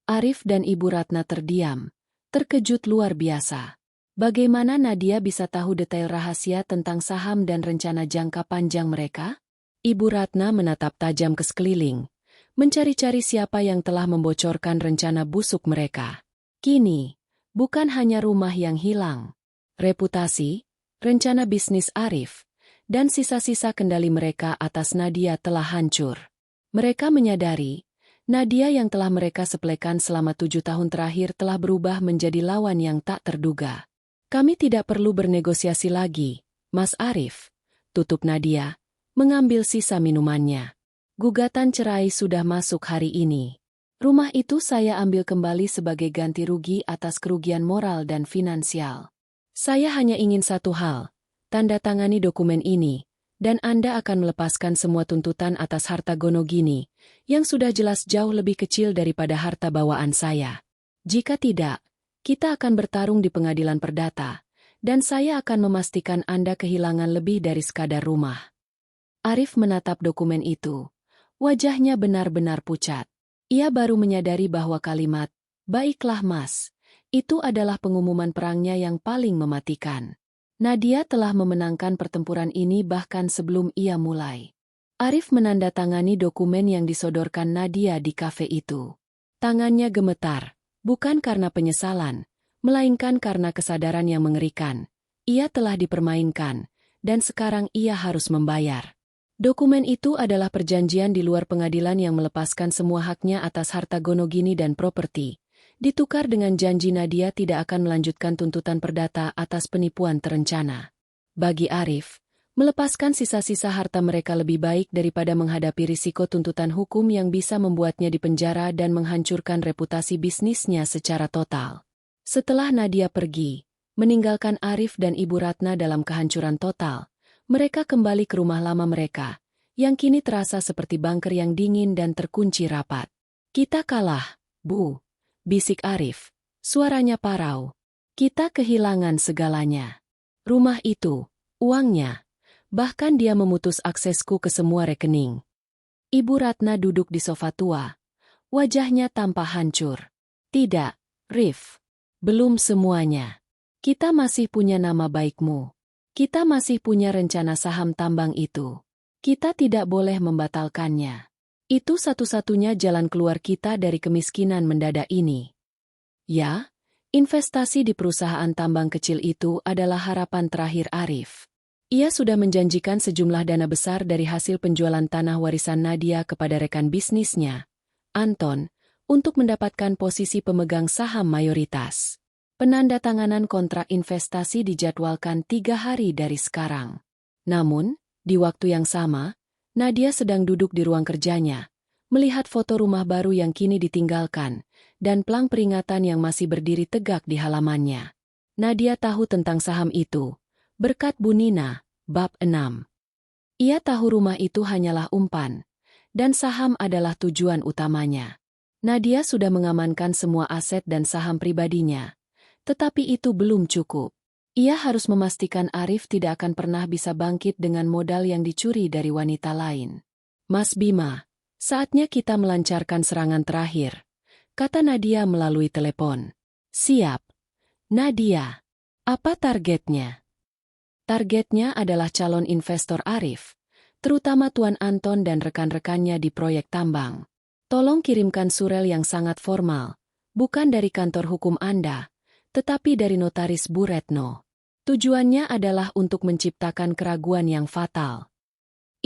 Arif dan Ibu Ratna terdiam, terkejut luar biasa. Bagaimana Nadia bisa tahu detail rahasia tentang saham dan rencana jangka panjang mereka? Ibu Ratna menatap tajam ke sekeliling, mencari-cari siapa yang telah membocorkan rencana busuk mereka. Kini, bukan hanya rumah yang hilang. Reputasi, rencana bisnis Arif, dan sisa-sisa kendali mereka atas Nadia telah hancur. Mereka menyadari, Nadia yang telah mereka sepelekan selama 7 tahun terakhir telah berubah menjadi lawan yang tak terduga. Kami tidak perlu bernegosiasi lagi, Mas Arif. Tutup Nadia, mengambil sisa minumannya. Gugatan cerai sudah masuk hari ini. Rumah itu saya ambil kembali sebagai ganti rugi atas kerugian moral dan finansial. Saya hanya ingin satu hal, tanda tangani dokumen ini, dan Anda akan melepaskan semua tuntutan atas harta Gonogini, yang sudah jelas jauh lebih kecil daripada harta bawaan saya. Jika tidak, kita akan bertarung di pengadilan perdata, Dan saya akan memastikan Anda kehilangan lebih dari sekadar rumah. Arif menatap dokumen itu. Wajahnya benar-benar pucat. Ia baru menyadari bahwa kalimat, "Baiklah Mas," itu adalah pengumuman perangnya yang paling mematikan. Nadia telah memenangkan pertempuran ini bahkan sebelum ia mulai. Arif menandatangani dokumen yang disodorkan Nadia di kafe itu. Tangannya gemetar, bukan karena penyesalan, melainkan karena kesadaran yang mengerikan. Ia telah dipermainkan, dan sekarang ia harus membayar. Dokumen itu adalah perjanjian di luar pengadilan yang melepaskan semua haknya atas harta Gonogini dan properti, ditukar dengan janji Nadia tidak akan melanjutkan tuntutan perdata atas penipuan terencana. Bagi Arif, melepaskan sisa-sisa harta mereka lebih baik daripada menghadapi risiko tuntutan hukum yang bisa membuatnya dipenjara dan menghancurkan reputasi bisnisnya secara total. Setelah Nadia pergi, meninggalkan Arif dan Ibu Ratna dalam kehancuran total, mereka kembali ke rumah lama mereka, yang kini terasa seperti bunker yang dingin dan terkunci rapat. "Kita kalah, Bu," bisik Arif. Suaranya parau. "Kita kehilangan segalanya. Rumah itu, uangnya, bahkan dia memutus aksesku ke semua rekening." Ibu Ratna duduk di sofa tua. Wajahnya tampak hancur. "Tidak, Rif. Belum semuanya. Kita masih punya nama baikmu. Kita masih punya rencana saham tambang itu. Kita tidak boleh membatalkannya. Itu satu-satunya jalan keluar kita dari kemiskinan mendadak ini." Ya, investasi di perusahaan tambang kecil itu adalah harapan terakhir Arif. Ia sudah menjanjikan sejumlah dana besar dari hasil penjualan tanah warisan Nadia kepada rekan bisnisnya, Anton, untuk mendapatkan posisi pemegang saham mayoritas. Penandatanganan kontrak investasi dijadwalkan 3 hari dari sekarang. Namun, di waktu yang sama, Nadia sedang duduk di ruang kerjanya, melihat foto rumah baru yang kini ditinggalkan, dan plang peringatan yang masih berdiri tegak di halamannya. Nadia tahu tentang saham itu, berkat Bu Nina, bab 6. Ia tahu rumah itu hanyalah umpan, dan saham adalah tujuan utamanya. Nadia sudah mengamankan semua aset dan saham pribadinya. Tetapi itu belum cukup. Ia harus memastikan Arif tidak akan pernah bisa bangkit dengan modal yang dicuri dari wanita lain. "Mas Bima, saatnya kita melancarkan serangan terakhir," kata Nadia melalui telepon. "Siap. Nadia, apa targetnya?" Targetnya adalah calon investor Arif, terutama Tuan Anton dan rekan-rekannya di proyek tambang. "Tolong kirimkan surel yang sangat formal, bukan dari kantor hukum Anda, tetapi dari notaris Bu Retno. Tujuannya adalah untuk menciptakan keraguan yang fatal."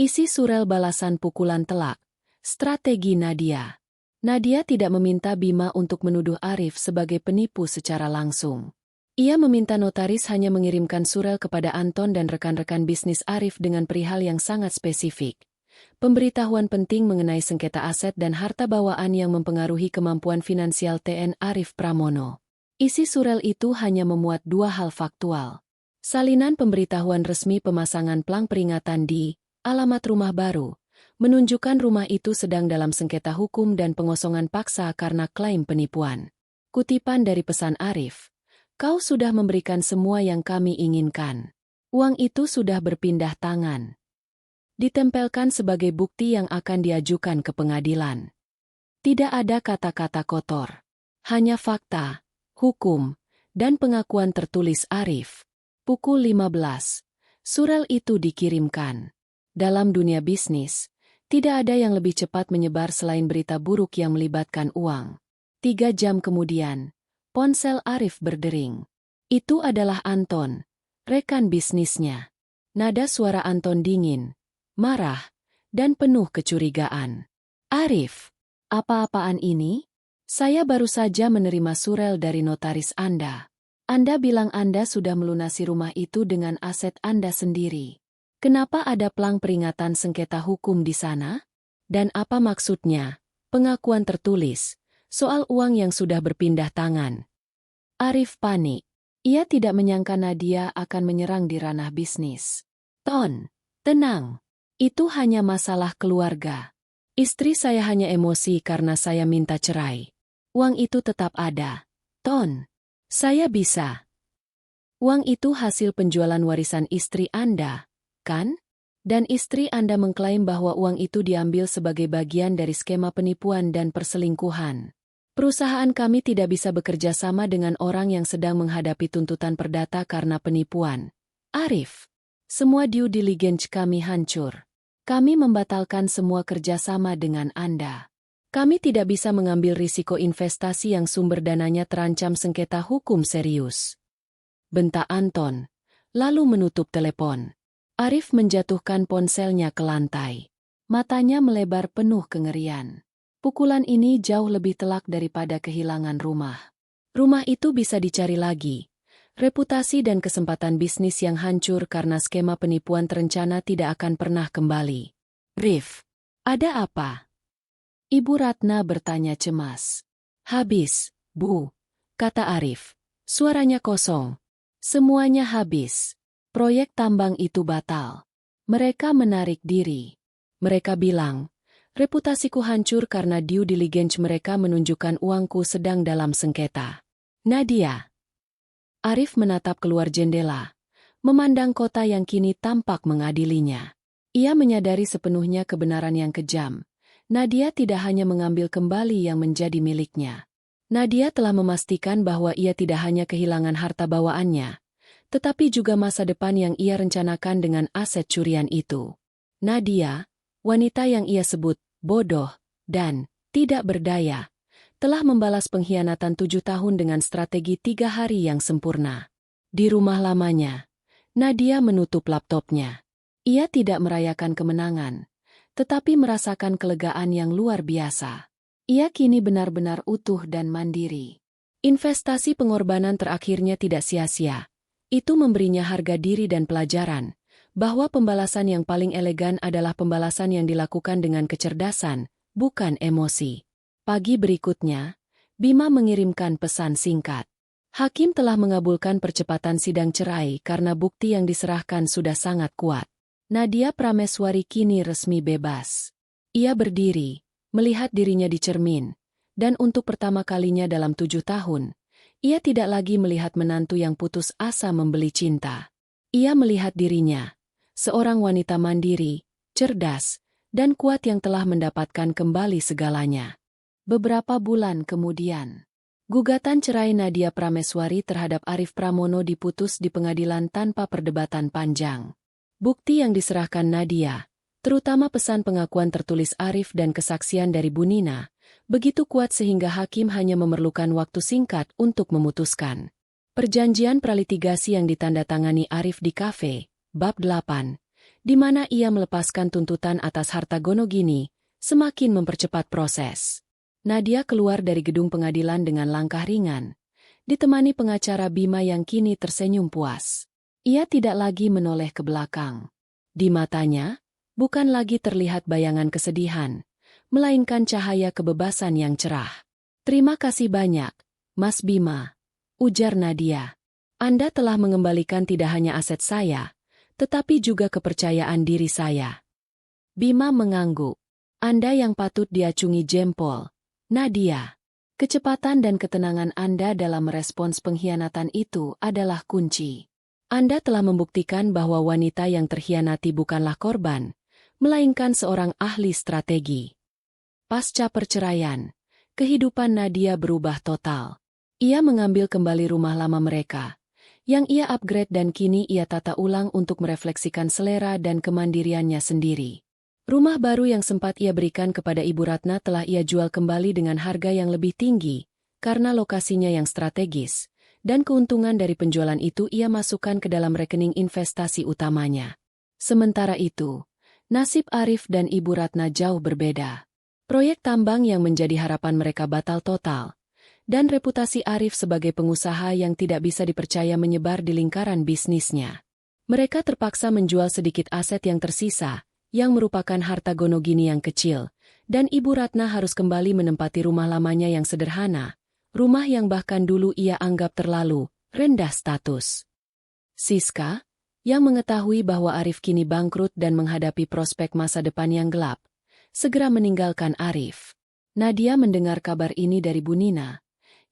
Isi surel balasan pukulan telak. Strategi Nadia. Nadia tidak meminta Bima untuk menuduh Arif sebagai penipu secara langsung. Ia meminta notaris hanya mengirimkan surel kepada Anton dan rekan-rekan bisnis Arif dengan perihal yang sangat spesifik. Pemberitahuan penting mengenai sengketa aset dan harta bawaan yang mempengaruhi kemampuan finansial TN Arif Pramono. Isi surel itu hanya memuat 2 hal faktual. Salinan pemberitahuan resmi pemasangan plang peringatan di alamat rumah baru, menunjukkan rumah itu sedang dalam sengketa hukum dan pengosongan paksa karena klaim penipuan. Kutipan dari pesan Arif, "Kau sudah memberikan semua yang kami inginkan. Uang itu sudah berpindah tangan." Ditempelkan sebagai bukti yang akan diajukan ke pengadilan. Tidak ada kata-kata kotor. Hanya fakta, hukum, dan pengakuan tertulis Arif. Pukul 15. Surel itu dikirimkan. Dalam dunia bisnis, tidak ada yang lebih cepat menyebar selain berita buruk yang melibatkan uang. 3 jam kemudian, ponsel Arif berdering. Itu adalah Anton, rekan bisnisnya. Nada suara Anton dingin, marah, dan penuh kecurigaan. "Arif, apa-apaan ini? Saya baru saja menerima surel dari notaris Anda. Anda bilang Anda sudah melunasi rumah itu dengan aset Anda sendiri. Kenapa ada plang peringatan sengketa hukum di sana? Dan apa maksudnya, pengakuan tertulis, soal uang yang sudah berpindah tangan?" Arif panik. Ia tidak menyangka Nadia akan menyerang di ranah bisnis. "Ton, tenang. Itu hanya masalah keluarga. Istri saya hanya emosi karena saya minta cerai. Uang itu tetap ada. Ton, saya bisa." Uang itu hasil penjualan warisan istri Anda, kan? Dan istri Anda mengklaim bahwa uang itu diambil sebagai bagian dari skema penipuan dan perselingkuhan. Perusahaan kami tidak bisa bekerja sama dengan orang yang sedang menghadapi tuntutan perdata karena penipuan. Arif, semua due diligence kami hancur. Kami membatalkan semua kerjasama dengan Anda. Kami tidak bisa mengambil risiko investasi yang sumber dananya terancam sengketa hukum serius. Bentak Anton, lalu menutup telepon. Arif menjatuhkan ponselnya ke lantai. Matanya melebar penuh kengerian. Pukulan ini jauh lebih telak daripada kehilangan rumah. Rumah itu bisa dicari lagi. Reputasi dan kesempatan bisnis yang hancur karena skema penipuan terencana tidak akan pernah kembali. Rif, ada apa? Ibu Ratna bertanya cemas. Habis, Bu, kata Arif. Suaranya kosong. Semuanya habis. Proyek tambang itu batal. Mereka menarik diri. Mereka bilang, reputasiku hancur karena due diligence mereka menunjukkan uangku sedang dalam sengketa. Nadia. Arif menatap keluar jendela, memandang kota yang kini tampak mengadilinya. Ia menyadari sepenuhnya kebenaran yang kejam. Nadia tidak hanya mengambil kembali yang menjadi miliknya. Nadia telah memastikan bahwa ia tidak hanya kehilangan harta bawaannya, tetapi juga masa depan yang ia rencanakan dengan aset curian itu. Nadia, wanita yang ia sebut bodoh dan tidak berdaya, telah membalas pengkhianatan 7 tahun dengan strategi 3 hari yang sempurna. Di rumah lamanya, Nadia menutup laptopnya. Ia tidak merayakan kemenangan, tetapi merasakan kelegaan yang luar biasa. Ia kini benar-benar utuh dan mandiri. Investasi pengorbanan terakhirnya tidak sia-sia. Itu memberinya harga diri dan pelajaran, bahwa pembalasan yang paling elegan adalah pembalasan yang dilakukan dengan kecerdasan, bukan emosi. Pagi berikutnya, Bima mengirimkan pesan singkat. Hakim telah mengabulkan percepatan sidang cerai karena bukti yang diserahkan sudah sangat kuat. Nadia Prameswari kini resmi bebas. Ia berdiri, melihat dirinya di cermin, dan untuk pertama kalinya dalam 7 tahun, ia tidak lagi melihat menantu yang putus asa membeli cinta. Ia melihat dirinya, seorang wanita mandiri, cerdas, dan kuat yang telah mendapatkan kembali segalanya. Beberapa bulan kemudian, gugatan cerai Nadia Prameswari terhadap Arif Pramono diputus di pengadilan tanpa perdebatan panjang. Bukti yang diserahkan Nadia, terutama pesan pengakuan tertulis Arif dan kesaksian dari Bu Nina, begitu kuat sehingga hakim hanya memerlukan waktu singkat untuk memutuskan. Perjanjian pralitigasi yang ditandatangani Arif di kafe, bab 8, di mana ia melepaskan tuntutan atas harta Gonogini, semakin mempercepat proses. Nadia keluar dari gedung pengadilan dengan langkah ringan, ditemani pengacara Bima yang kini tersenyum puas. Ia tidak lagi menoleh ke belakang. Di matanya, bukan lagi terlihat bayangan kesedihan, melainkan cahaya kebebasan yang cerah. Terima kasih banyak, Mas Bima, ujar Nadia. Anda telah mengembalikan tidak hanya aset saya, tetapi juga kepercayaan diri saya. Bima mengangguk. Anda yang patut diacungi jempol, Nadia. Kecepatan dan ketenangan Anda dalam merespons pengkhianatan itu adalah kunci. Anda telah membuktikan bahwa wanita yang terkhianati bukanlah korban, melainkan seorang ahli strategi. Pasca perceraian, kehidupan Nadia berubah total. Ia mengambil kembali rumah lama mereka, yang ia upgrade dan kini ia tata ulang untuk merefleksikan selera dan kemandiriannya sendiri. Rumah baru yang sempat ia berikan kepada Ibu Ratna telah ia jual kembali dengan harga yang lebih tinggi, karena lokasinya yang strategis, dan keuntungan dari penjualan itu ia masukkan ke dalam rekening investasi utamanya. Sementara itu, nasib Arif dan Ibu Ratna jauh berbeda. Proyek tambang yang menjadi harapan mereka batal total, dan reputasi Arif sebagai pengusaha yang tidak bisa dipercaya menyebar di lingkaran bisnisnya. Mereka terpaksa menjual sedikit aset yang tersisa, yang merupakan harta Gonogini yang kecil, dan Ibu Ratna harus kembali menempati rumah lamanya yang sederhana, rumah yang bahkan dulu ia anggap terlalu rendah status. Siska, yang mengetahui bahwa Arif kini bangkrut dan menghadapi prospek masa depan yang gelap, segera meninggalkan Arif. Nadia mendengar kabar ini dari Bu Nina,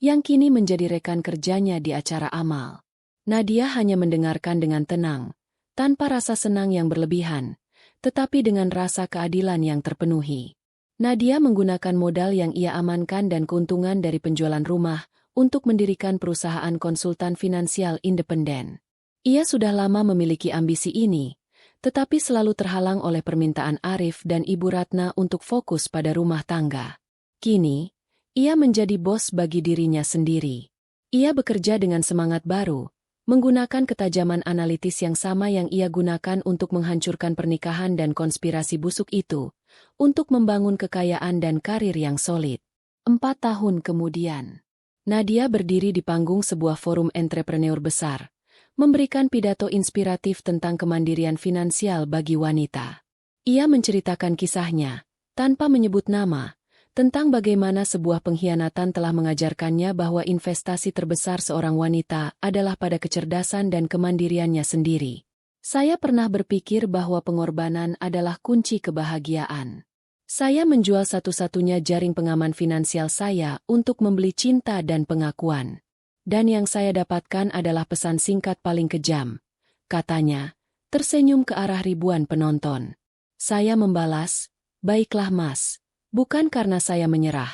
yang kini menjadi rekan kerjanya di acara amal. Nadia hanya mendengarkan dengan tenang, tanpa rasa senang yang berlebihan, tetapi dengan rasa keadilan yang terpenuhi. Nadia menggunakan modal yang ia amankan dan keuntungan dari penjualan rumah untuk mendirikan perusahaan konsultan finansial independen. Ia sudah lama memiliki ambisi ini, tetapi selalu terhalang oleh permintaan Arif dan Ibu Ratna untuk fokus pada rumah tangga. Kini, ia menjadi bos bagi dirinya sendiri. Ia bekerja dengan semangat baru, menggunakan ketajaman analitis yang sama yang ia gunakan untuk menghancurkan pernikahan dan konspirasi busuk itu, untuk membangun kekayaan dan karir yang solid. 4 tahun kemudian, Nadia berdiri di panggung sebuah forum entrepreneur besar, memberikan pidato inspiratif tentang kemandirian finansial bagi wanita. Ia menceritakan kisahnya, tanpa menyebut nama, tentang bagaimana sebuah pengkhianatan telah mengajarkannya bahwa investasi terbesar seorang wanita adalah pada kecerdasan dan kemandiriannya sendiri. Saya pernah berpikir bahwa pengorbanan adalah kunci kebahagiaan. Saya menjual satu-satunya jaring pengaman finansial saya untuk membeli cinta dan pengakuan. Dan yang saya dapatkan adalah pesan singkat paling kejam, katanya, tersenyum ke arah ribuan penonton. Saya membalas, "Baiklah Mas. Bukan karena saya menyerah,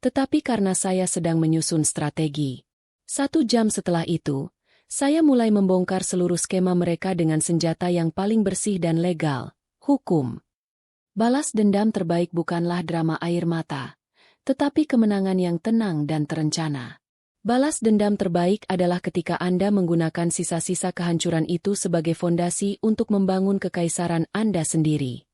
tetapi karena saya sedang menyusun strategi." 1 jam setelah itu, saya mulai membongkar seluruh skema mereka dengan senjata yang paling bersih dan legal, hukum. Balas dendam terbaik bukanlah drama air mata, tetapi kemenangan yang tenang dan terencana. Balas dendam terbaik adalah ketika Anda menggunakan sisa-sisa kehancuran itu sebagai fondasi untuk membangun kekaisaran Anda sendiri.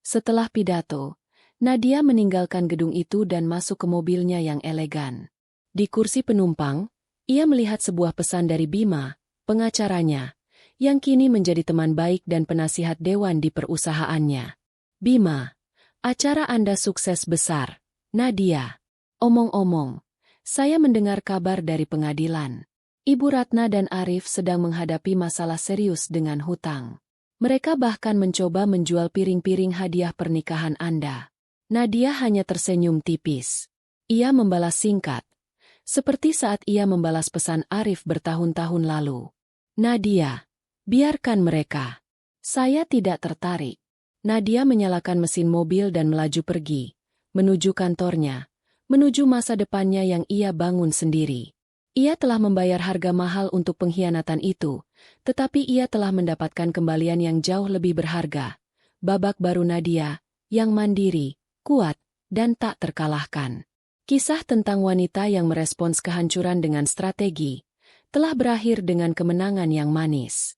Setelah pidato, Nadia meninggalkan gedung itu dan masuk ke mobilnya yang elegan. Di kursi penumpang, ia melihat sebuah pesan dari Bima, pengacaranya, yang kini menjadi teman baik dan penasihat dewan di perusahaannya. "Bima, acara Anda sukses besar, Nadia. Omong-omong, saya mendengar kabar dari pengadilan. Ibu Ratna dan Arif sedang menghadapi masalah serius dengan hutang. Mereka bahkan mencoba menjual piring-piring hadiah pernikahan Anda." Nadia hanya tersenyum tipis. Ia membalas singkat, seperti saat ia membalas pesan Arif bertahun-tahun lalu. "Nadia, biarkan mereka. Saya tidak tertarik." Nadia menyalakan mesin mobil dan melaju pergi, menuju kantornya, menuju masa depannya yang ia bangun sendiri. Ia telah membayar harga mahal untuk pengkhianatan itu, tetapi ia telah mendapatkan kembalian yang jauh lebih berharga. Babak baru Nadia, yang mandiri, kuat, dan tak terkalahkan. Kisah tentang wanita yang merespons kehancuran dengan strategi, telah berakhir dengan kemenangan yang manis.